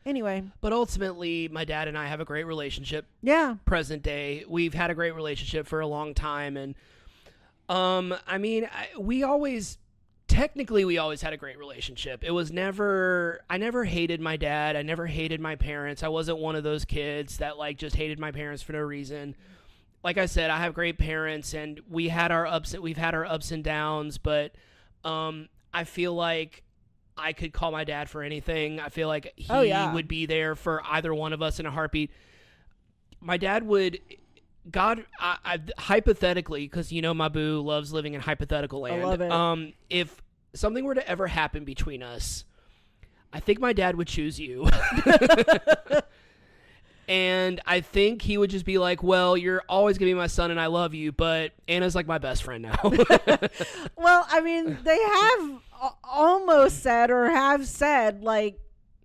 anyway. But ultimately, my dad and I have a great relationship. Yeah. Present day. We've had a great relationship for a long time. And, I mean, we always had a great relationship. It was I never hated my dad. I never hated my parents. I wasn't one of those kids that like just hated my parents for no reason. Like I said, I have great parents, and we've had our ups and downs, but, I feel like I could call my dad for anything. I feel like he would be there for either one of us in a heartbeat. My dad would, hypothetically, because you know my boo loves living in hypothetical land. I love it. If something were to ever happen between us, I think my dad would choose you. And I think he would just be like, well, you're always going to be my son and I love you, but Anna's like my best friend now. Well, I mean, they have almost said or have said like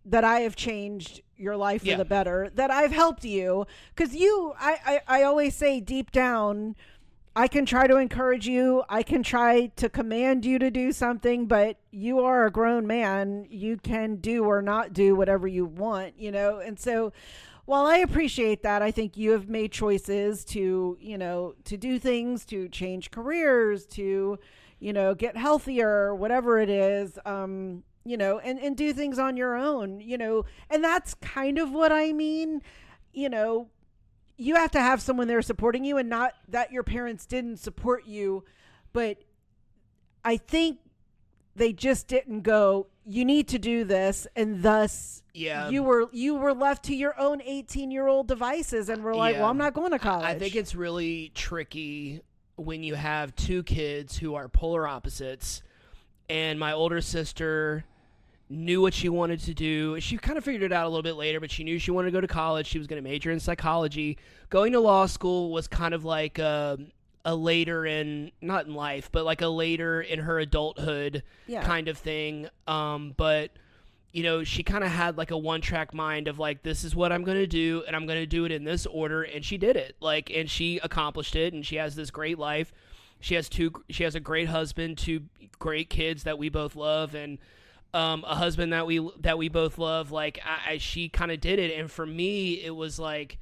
that I have changed your life for the better, that I've helped you. Because I always say deep down, I can try to encourage you. I can try to command you to do something, but you are a grown man. You can do or not do whatever you want, you know? And so while I appreciate that, I think you have made choices to, you know, to do things, to change careers, to, you know, get healthier, whatever it is. and do things on your own, and that's kind of what I mean. You have to have someone there supporting you, and not that your parents didn't support you, but I think they just didn't go, you need to do this, and thus you were left to your own 18-year-old devices, and we're like, well, I'm not going to college. I think it's really tricky when you have two kids who are polar opposites, and my older sister knew what she wanted to do. She kind of figured it out a little bit later, but she knew she wanted to go to college. She was going to major in psychology. Going to law school was kind of like a later in, not in life, but like a later in her adulthood kind of thing. But, she kind of had like a one-track mind of like, this is what I'm going to do, and I'm going to do it in this order. And she did it. and she accomplished it, and she has this great life. She has a great husband, two great kids that we both love, and a husband that we both love. She kind of did it. And for me, it was like,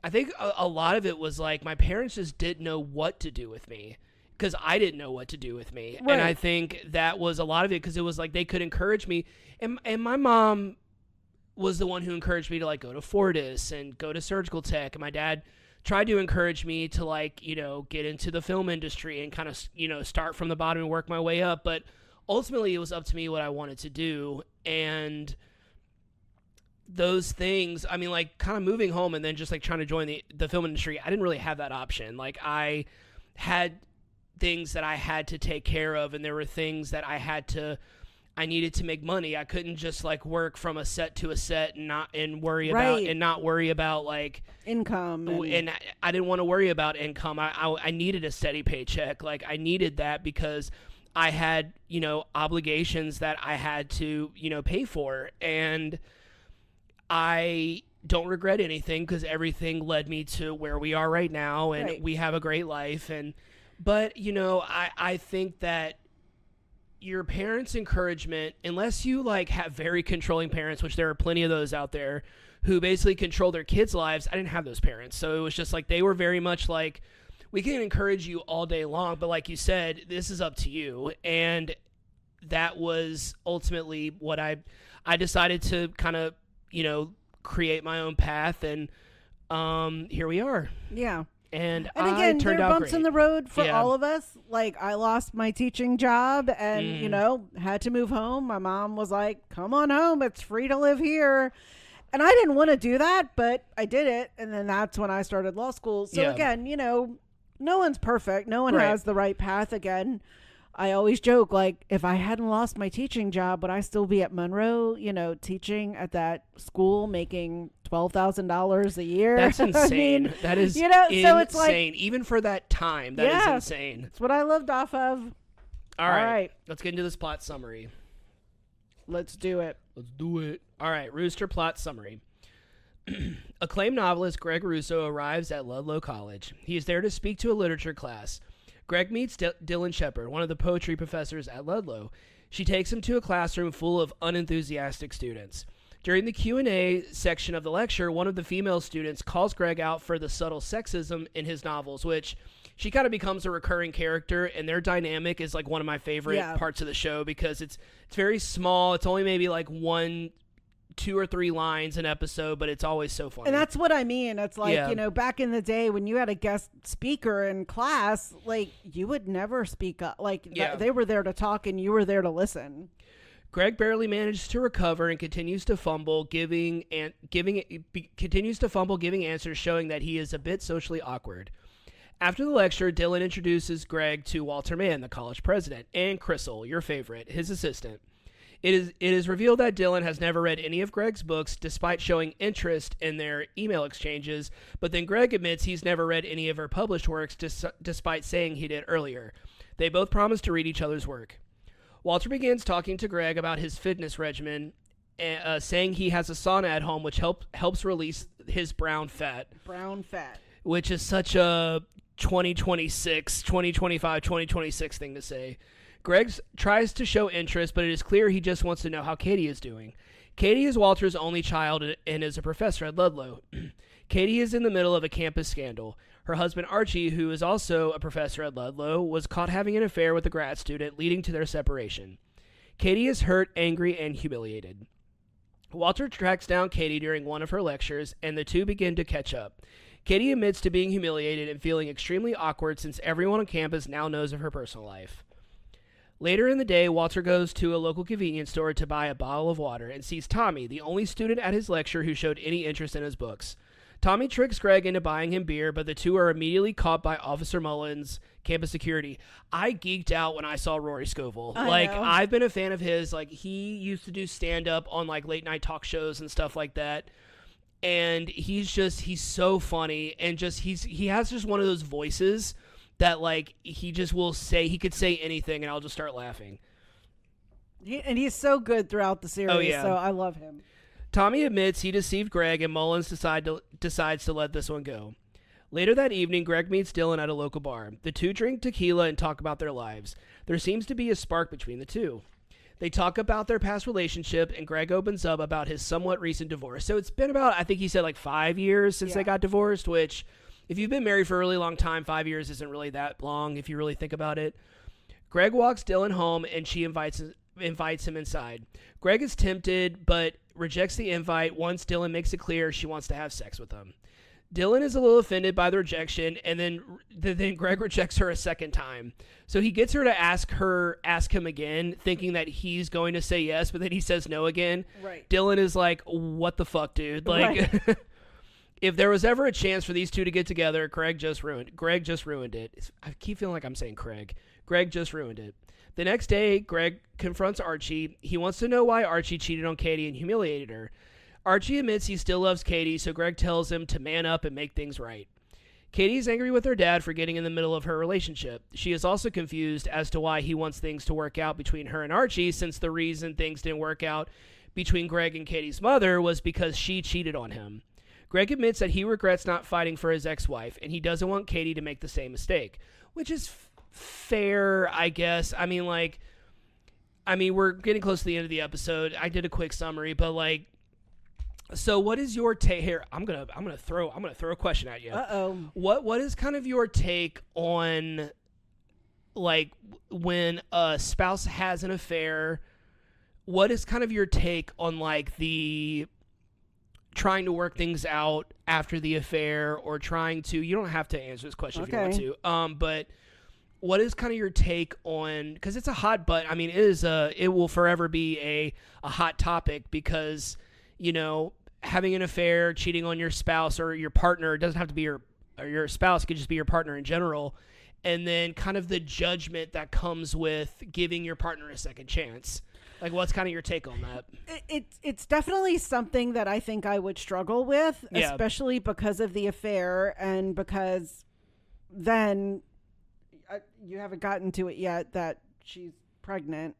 I think a lot of it was like my parents just didn't know what to do with me because I didn't know what to do with me. Right. And I think that was a lot of it because it was like they could encourage me. And my mom was the one who encouraged me to like go to Fortis and go to surgical tech. And my dad tried to encourage me to like, get into the film industry and kind of, start from the bottom and work my way up. But ultimately it was up to me what I wanted to do. And those things, I mean, like kind of moving home and then just like trying to join the film industry, I didn't really have that option. Like I had things that I had to take care of, and there were things that I needed to make money. I couldn't just like work from a set to a set and worry about like income. And I didn't want to worry about income. I needed a steady paycheck. Like I needed that because I had, obligations that I had to, pay for. And I don't regret anything because everything led me to where we are right now, and we have a great life. But I think that your parents' encouragement, unless you like have very controlling parents, which there are plenty of those out there who basically control their kids' lives. I didn't have those parents. So it was just like, they were very much like, we can encourage you all day long, but like you said, this is up to you. And that was ultimately what I decided to kind of, create my own path, and here we are. Yeah. And again, there are bumps great. in the road for all of us. Like I lost my teaching job and, had to move home. My mom was like, come on home. It's free to live here. And I didn't want to do that, but I did it. And then that's when I started law school. So again, no one's perfect. No one has the right path. Again, I always joke, like, if I hadn't lost my teaching job, would I still be at Monroe, teaching at that school, making $12,000 a year? That's insane. That is insane. So it's like, even for that time, that is insane. That's what I lived off of. All right. Let's get into this plot summary. Let's do it. All right, Rooster plot summary. Acclaimed novelist Greg Russo arrives at Ludlow College. He is there to speak to a literature class. Greg meets Dylan Shepard, one of the poetry professors at Ludlow. She takes him to a classroom full of unenthusiastic students. During the Q&A section of the lecture, one of the female students calls Greg out for the subtle sexism in his novels, which she kind of becomes a recurring character, and their dynamic is like one of my favorite parts of the show because it's very small. It's only maybe like 1, 2 or 3 lines an episode, but it's always so funny. And that's what I mean. It's like, back in the day when you had a guest speaker in class, like you would never speak up. Like they were there to talk and you were there to listen. Greg barely manages to recover and continues to fumble, giving answers showing that he is a bit socially awkward. After the lecture, Dylan introduces Greg to Walter Mann, the college president, and Crystal, your favorite, his assistant. It is revealed that Dylan has never read any of Greg's books, despite showing interest in their email exchanges, but then Greg admits he's never read any of her published works, despite saying he did earlier. They both promise to read each other's work. Walter begins talking to Greg about his fitness regimen, saying he has a sauna at home, which helps release his brown fat. Brown fat. Which is such a 2026 thing to say. Greg tries to show interest, but it is clear he just wants to know how Katie is doing. Katie is Walter's only child and is a professor at Ludlow. Katie is in the middle of a campus scandal. Her husband Archie, who is also a professor at Ludlow, was caught having an affair with a grad student, leading to their separation. Katie is hurt, angry, and humiliated. Walter tracks down Katie during one of her lectures, and the two begin to catch up. Katie admits to being humiliated and feeling extremely awkward since everyone on campus now knows of her personal life. Later in the day, Walter goes to a local convenience store to buy a bottle of water and sees Tommy, the only student at his lecture who showed any interest in his books. Tommy tricks Greg into buying him beer, but the two are immediately caught by Officer Mullins, campus security. I geeked out when I saw Rory Scovel. I've been a fan of his. Like, he used to do stand-up on, like, late-night talk shows and stuff like that. And he's so funny, and he has just one of those voices that, like, he could say anything, and I'll just start laughing. And he's so good throughout the series, so I love him. Tommy admits he deceived Greg, and Mullins decides to let this one go. Later that evening, Greg meets Dylan at a local bar. The two drink tequila and talk about their lives. There seems to be a spark between the two. They talk about their past relationship, and Greg opens up about his somewhat recent divorce. So it's been about, I think he said, like 5 years since they got divorced, which, if you've been married for a really long time, 5 years isn't really that long if you really think about it. Greg walks Dylan home, and she invites him inside. Greg is tempted, but rejects the invite once Dylan makes it clear she wants to have sex with him. Dylan is a little offended by the rejection, and then Greg rejects her a second time. So he gets her to ask him again, thinking that he's going to say yes, but then he says no again. Right. Dylan is like, what the fuck, dude? Like, right. If there was ever a chance for these two to get together, Greg just ruined it. I keep feeling like I'm saying Craig. Greg just ruined it. The next day, Greg confronts Archie. He wants to know why Archie cheated on Katie and humiliated her. Archie admits he still loves Katie, so Greg tells him to man up and make things right. Katie's angry with her dad for getting in the middle of her relationship. She is also confused as to why he wants things to work out between her and Archie, since the reason things didn't work out between Greg and Katie's mother was because she cheated on him. Greg admits that he regrets not fighting for his ex-wife, and he doesn't want Katie to make the same mistake, which is fair, I guess. I mean, we're getting close to the end of the episode. I did a quick summary, but like, so what is your take here? I'm gonna throw a question at you. What is kind of your take on, like, when a spouse has an affair? What is kind of your take on, like, the trying to work things out after the affair, or trying to? You don't have to answer this question if you want to. But what is kind of your take on? Because it's a hot butt. I mean, it will forever be a hot topic, because, you know, having an affair, cheating on your spouse or your partner, it doesn't have to be your spouse, it could just be your partner in general, and then kind of the judgment that comes with giving your partner a second chance. Like, what's kind of your take on that? It's definitely something that I think I would struggle with, especially because of the affair, and because then you haven't gotten to it yet that she's pregnant.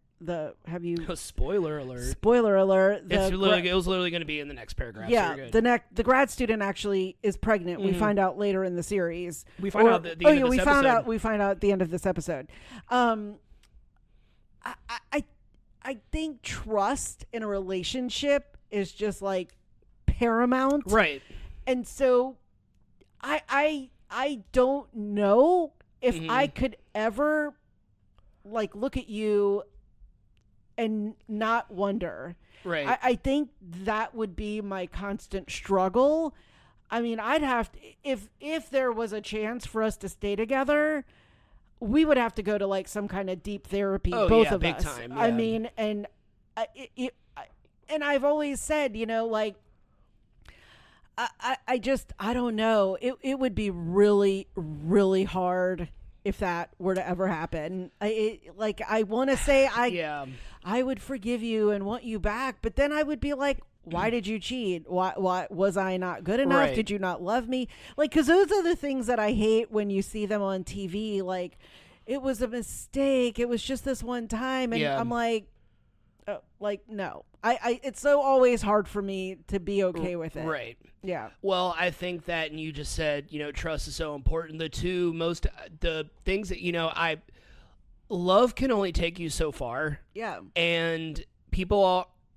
Spoiler alert. Spoiler alert. It was literally going to be in the next paragraph. Yeah, so the grad student actually is pregnant. Mm-hmm. We find out later in the series. We find out at the end of this episode. We find out at the end of this episode. I think trust in a relationship is just like paramount, right? And so I don't know if I could ever, like, look at you and not wonder. Right. I think that would be my constant struggle. I mean, I'd have to, if there was a chance for us to stay together, we would have to go to, like, some kind of deep therapy, both of big us. Time, yeah. I mean, and I've always said, you know, like, I don't know. It would be really, really hard if that were to ever happen. I want to say I would forgive you and want you back, but then I would be like, why did you cheat? Why was I not good enough? Right. Did you not love me? Like, because those are the things that I hate when you see them on TV. Like, it was a mistake. It was just this one time, and I'm like, no. It's so always hard for me to be okay with it. Right. Yeah. Well, I think that, and you just said, you know, trust is so important. The things that, you know, love can only take you so far. Yeah. And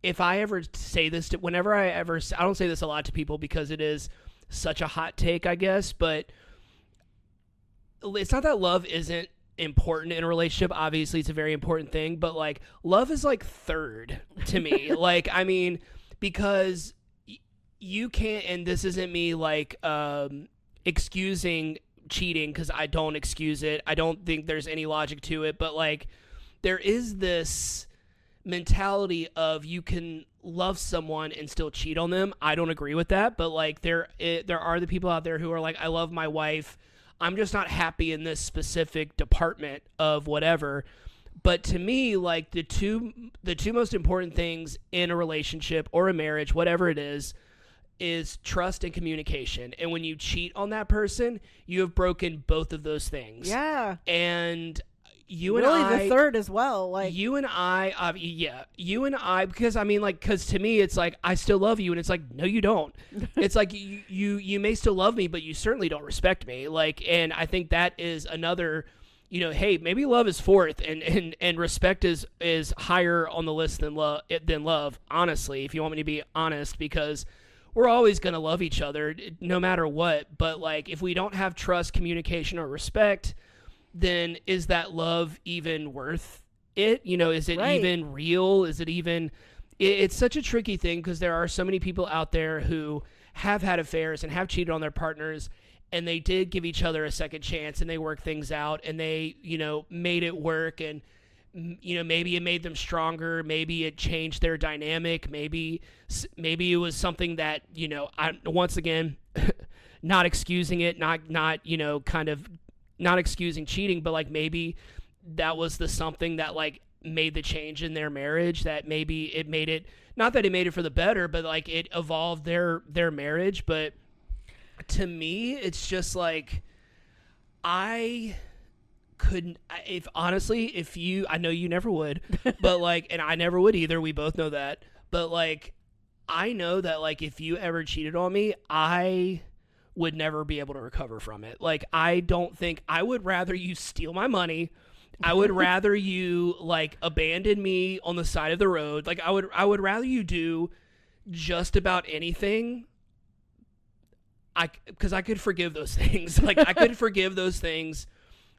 if I ever say this I don't say this a lot to people because it is such a hot take, I guess, but it's not that love isn't important in a relationship. Obviously, it's a very important thing, but like love is like third to me. Like, I mean, because you can't, and this isn't me like excusing cheating, because I don't excuse it. I don't think there's any logic to it, but like there is this mentality of you can love someone and still cheat on them. I don't agree with that, but like there are the people out there who are like, I love my wife, I'm just not happy in this specific department of whatever. But to me, like the two most important things in a relationship or a marriage, whatever it is trust and communication. And when you cheat on that person, you have broken both of those things. Yeah. And you really, and I, the third as well. Like you and I, because I mean, like, because to me, it's like I still love you, and it's like no, you don't. It's like you may still love me, but you certainly don't respect me. Like, and I think that is another, hey, maybe love is fourth, and respect is higher on the list than love. Honestly, if you want me to be honest, because we're always gonna love each other no matter what. But like, if we don't have trust, communication, or respect, then is that love even worth it? Is it even real? Is it even... It's such a tricky thing, because there are so many people out there who have had affairs and have cheated on their partners, and they did give each other a second chance, and they worked things out, and they, made it work, and, maybe it made them stronger, maybe it changed their dynamic, maybe it was something that, once again, not excusing it, not kind of not excusing cheating, but like maybe that was the something that like made the change in their marriage, that maybe it made it, not that it made it for the better, but like it evolved their marriage. But to me, it's just like, I know you never would, but like, and I never would either. We both know that. But like, I know that like, if you ever cheated on me, I would never be able to recover from it. Like, I don't think... I would rather you steal my money. I would rather you like abandon me on the side of the road. Like, I would rather you do just about anything. Because I could forgive those things. Like, I could forgive those things.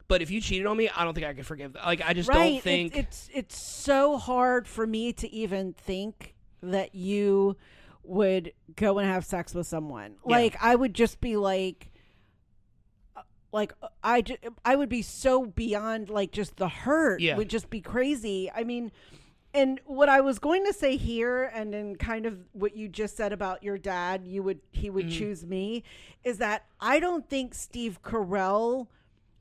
But if you cheated on me, I don't think I could forgive that. Like, I just don't think... It's so hard for me to even think that you would go and have sex with someone. Yeah. Like, I would just be like I would be so beyond, like, just the hurt would just be crazy. I mean, and what I was going to say here, and then kind of what you just said about your dad, he would choose me, is that I don't think Steve Carell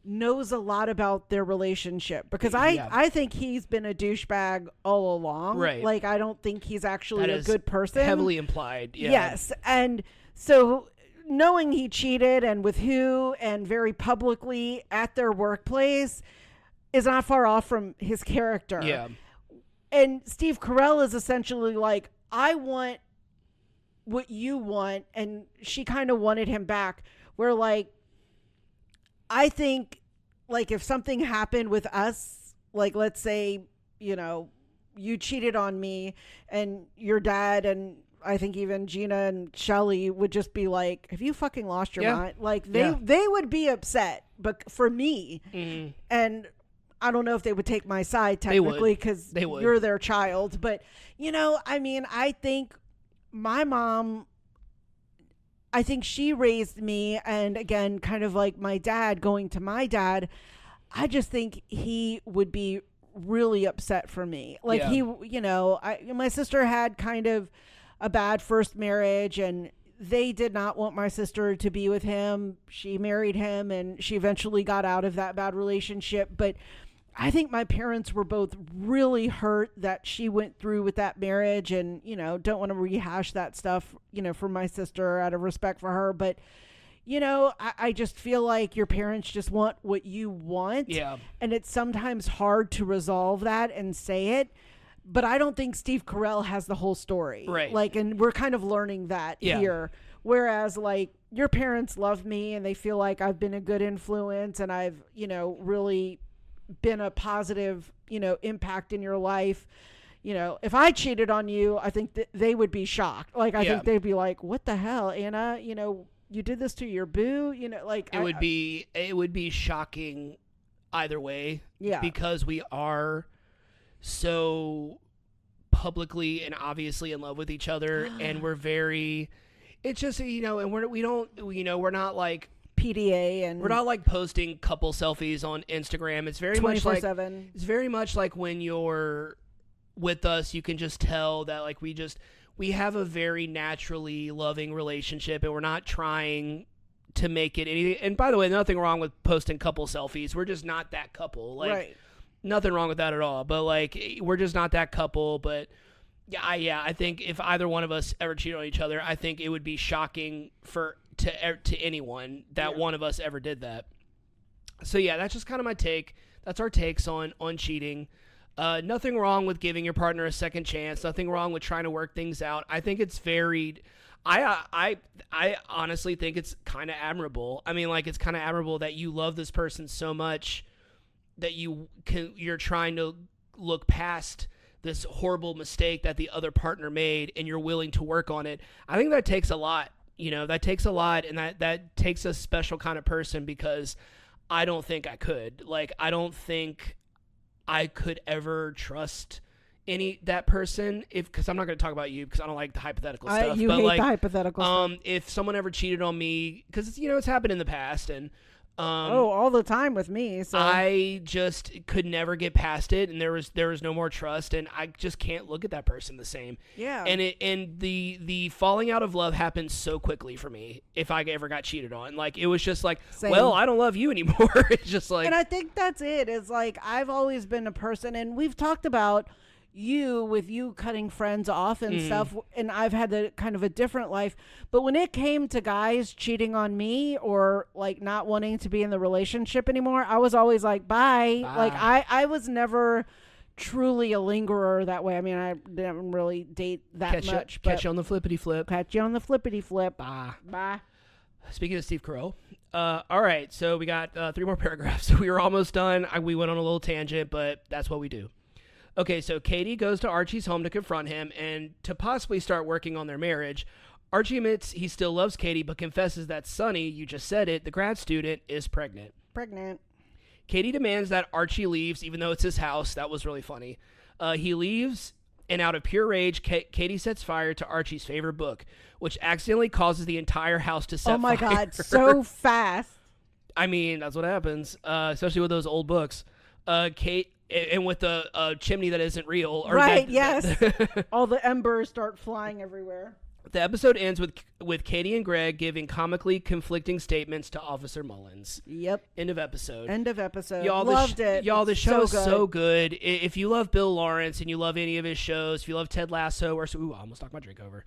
knows a lot about their relationship, because I think he's been a douchebag all along. Right. Like, I don't think he's actually a good person. Heavily implied. Yeah. Yes. And so knowing he cheated, and with who, and very publicly at their workplace, is not far off from his character. Yeah. And Steve Carell is essentially like, I want what you want. And she kind of wanted him back, where like, I think, like, if something happened with us, like, let's say, you cheated on me, and your dad, and I think even Gina and Shelly would just be like, have you fucking lost your mind? Like, they would be upset, but for me, and I don't know if they would take my side technically, because you're their child, but I mean, I think my mom, I think she raised me, and again, kind of like my dad, going to my dad, I just think he would be really upset for me. Like, my sister had kind of a bad first marriage, and they did not want my sister to be with him. She married him, and she eventually got out of that bad relationship. But I think my parents were both really hurt that she went through with that marriage, and, don't want to rehash that stuff, for my sister, out of respect for her. But, I just feel like your parents just want what you want. Yeah. And it's sometimes hard to resolve that and say it. But I don't think Steve Carell has the whole story. Right. Like, and we're kind of learning that here. Whereas, like, your parents love me, and they feel like I've been a good influence, and I've, really been a positive, impact in your life. If I cheated on you, I think that they would be shocked. Like, I think they'd be like, what the hell, Anna? You did this to your boo? Like, it would be shocking. either way. Yeah. Because we are so publicly and obviously in love with each other, and we're very. It's just, you know, and we don't, you know, we're not like PDA, and we're not like posting couple selfies on Instagram. It's very much like 24/7. It's very much like when you're with us, you can just tell that like we have a very naturally loving relationship, and we're not trying to make it anything. And by the way, nothing wrong with posting couple selfies. We're just not that couple. Like, right. Nothing wrong with that at all. But like, we're just not that couple. But I think if either one of us ever cheated on each other, I think it would be shocking to anyone that one of us ever did that. So yeah, that's just kind of my take. That's our takes on cheating. Nothing wrong with giving your partner a second chance. Nothing wrong with trying to work things out. I think it's varied. I honestly think it's kind of admirable. I mean, like, it's kind of admirable that you love this person so much that you're trying to look past this horrible mistake that the other partner made, and you're willing to work on it. I think that takes a lot. You know, that takes a lot, and that takes a special kind of person, because I don't think I could. Like, I don't think I could ever trust that person, because I'm not going to talk about you because I don't like the hypothetical stuff. You hate the hypothetical stuff. If someone ever cheated on me, because, you know, it's happened in the past, and all the time with me. So I just could never get past it, and there was no more trust, and I just can't look at that person the same. Yeah. And the falling out of love happened so quickly for me. If I ever got cheated on, like, it was just like, Same. Well, I don't love you anymore. It's just like, and I think that's it. Is like, I've always been a person, and we've talked about you cutting friends off and stuff, and I've had kind of a different life. But when it came to guys cheating on me, or like not wanting to be in the relationship anymore, I was always like, bye. Like, I was never truly a lingerer that way. I mean, I didn't really date that much. Catch you on the flippity flip. Catch you on the flippity flip. Bye. Speaking of Steve Carell, all right, so we got 3 more paragraphs. We were almost done. We went on a little tangent, but that's what we do. Okay, so Katie goes to Archie's home to confront him and to possibly start working on their marriage. Archie admits he still loves Katie, but confesses that Sunny, you just said it, the grad student, is pregnant. Katie demands that Archie leaves, even though it's his house. That was really funny. He leaves, and out of pure rage, Katie sets fire to Archie's favorite book, which accidentally causes the entire house to set fire. Oh my God, so fast. I mean, that's what happens, especially with those old books. And with a chimney that isn't real. Yes. All the embers start flying everywhere. The episode ends with Katie and Greg giving comically conflicting statements to Officer Mullins. Yep. End of episode. Y'all, loved it. Y'all, the show is so good. If you love Bill Lawrence and you love any of his shows, if you love Ted Lasso or... Ooh, I almost knocked my drink over.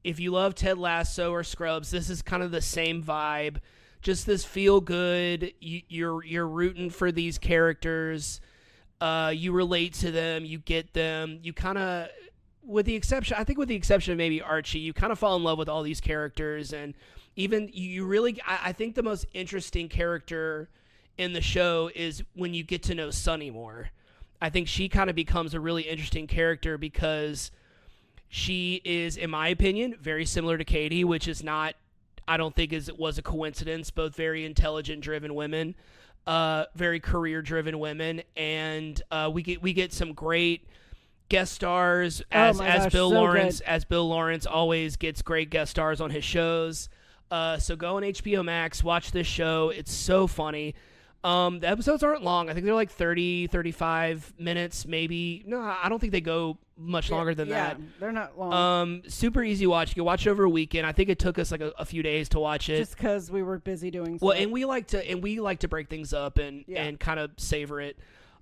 If you love Ted Lasso or Scrubs, this is kind of the same vibe. Just this feel good. You're rooting for these characters. You relate to them. You get them. You kind of, with the exception of maybe Archie, you kind of fall in love with all these characters, and even you really. I think the most interesting character in the show is when you get to know Sunny more. I think she kind of becomes a really interesting character because she is, in my opinion, very similar to Katie, which is not. I don't think was a coincidence. Both very intelligent, driven women, very career-driven women, and we get some great guest stars as Bill Lawrence. Good. As Bill Lawrence always gets great guest stars on his shows. So go on HBO Max, watch this show. It's so funny. The episodes aren't long. I think they're like 30, 35 minutes, maybe. No, I don't think they go much longer than that. They're not long. Super easy watch. You can watch it over a weekend. I think it took us like a few days to watch it. Just because we were busy doing stuff. Well, and we like to break things up and kind of savor it.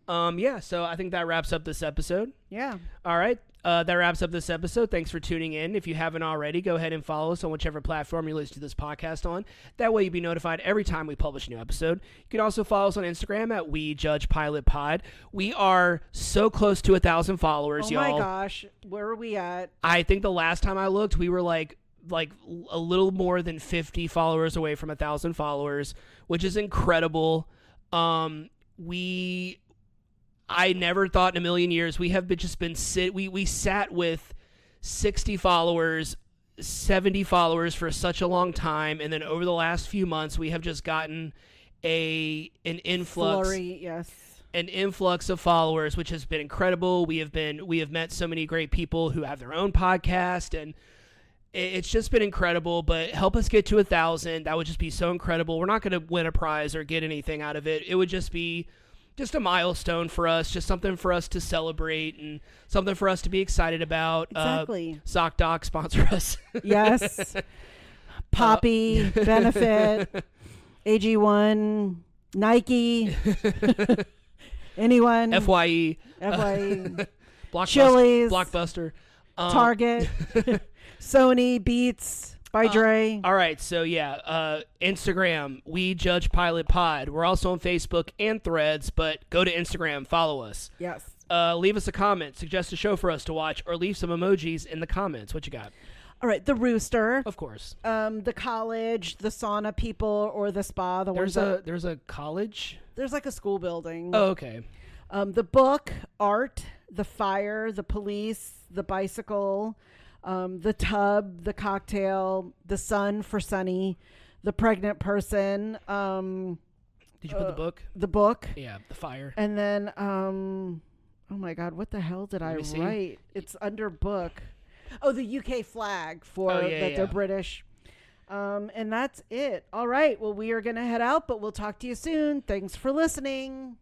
So I think that wraps up this episode. Yeah. All right. That wraps up this episode. Thanks for tuning in. If you haven't already, go ahead and follow us on whichever platform you listen to this podcast on. That way you'll be notified every time we publish a new episode. You can also follow us on Instagram at WeJudgePilotPod. We are so close to 1,000 followers, y'all. Oh my gosh. Where are we at? I think the last time I looked, we were like a little more than 50 followers away from 1,000 followers, which is incredible. I never thought in a million years we sat with 60 followers, 70 followers for such a long time, and then over the last few months we have just gotten an influx. Flurry, yes. An influx of followers, which has been incredible. We have met so many great people who have their own podcast, and it's just been incredible. But help us get to 1,000. That would just be so incredible. We're not going to win a prize or get anything out of it. It would just be just a milestone for us, just something for us to celebrate and something for us to be excited about. Exactly. Sock Doc, sponsor us. Yes. Poppy, Benefit, AG1, Nike. Anyone? FYE. Chili's. Blockbuster. Target. Sony, Beats, by Dre. All right, so yeah, Instagram, We Judge Pilot Pod. We're also on Facebook and Threads, but go to Instagram, follow us. Yes. Leave us a comment, suggest a show for us to watch, or leave some emojis in the comments. What you got? All right, the Rooster. Of course. The college, the sauna people, or the spa. There's a college? There's like a school building. Oh, okay. The book, art, the fire, the police, the bicycle, the tub, the cocktail, the sun for sunny, the pregnant person. Did you put the book? The book. Yeah, the fire. And then, oh my God, what the hell did I write? It's under book. Oh, the UK flag they're British. And that's it. All right. Well, we are going to head out, but we'll talk to you soon. Thanks for listening.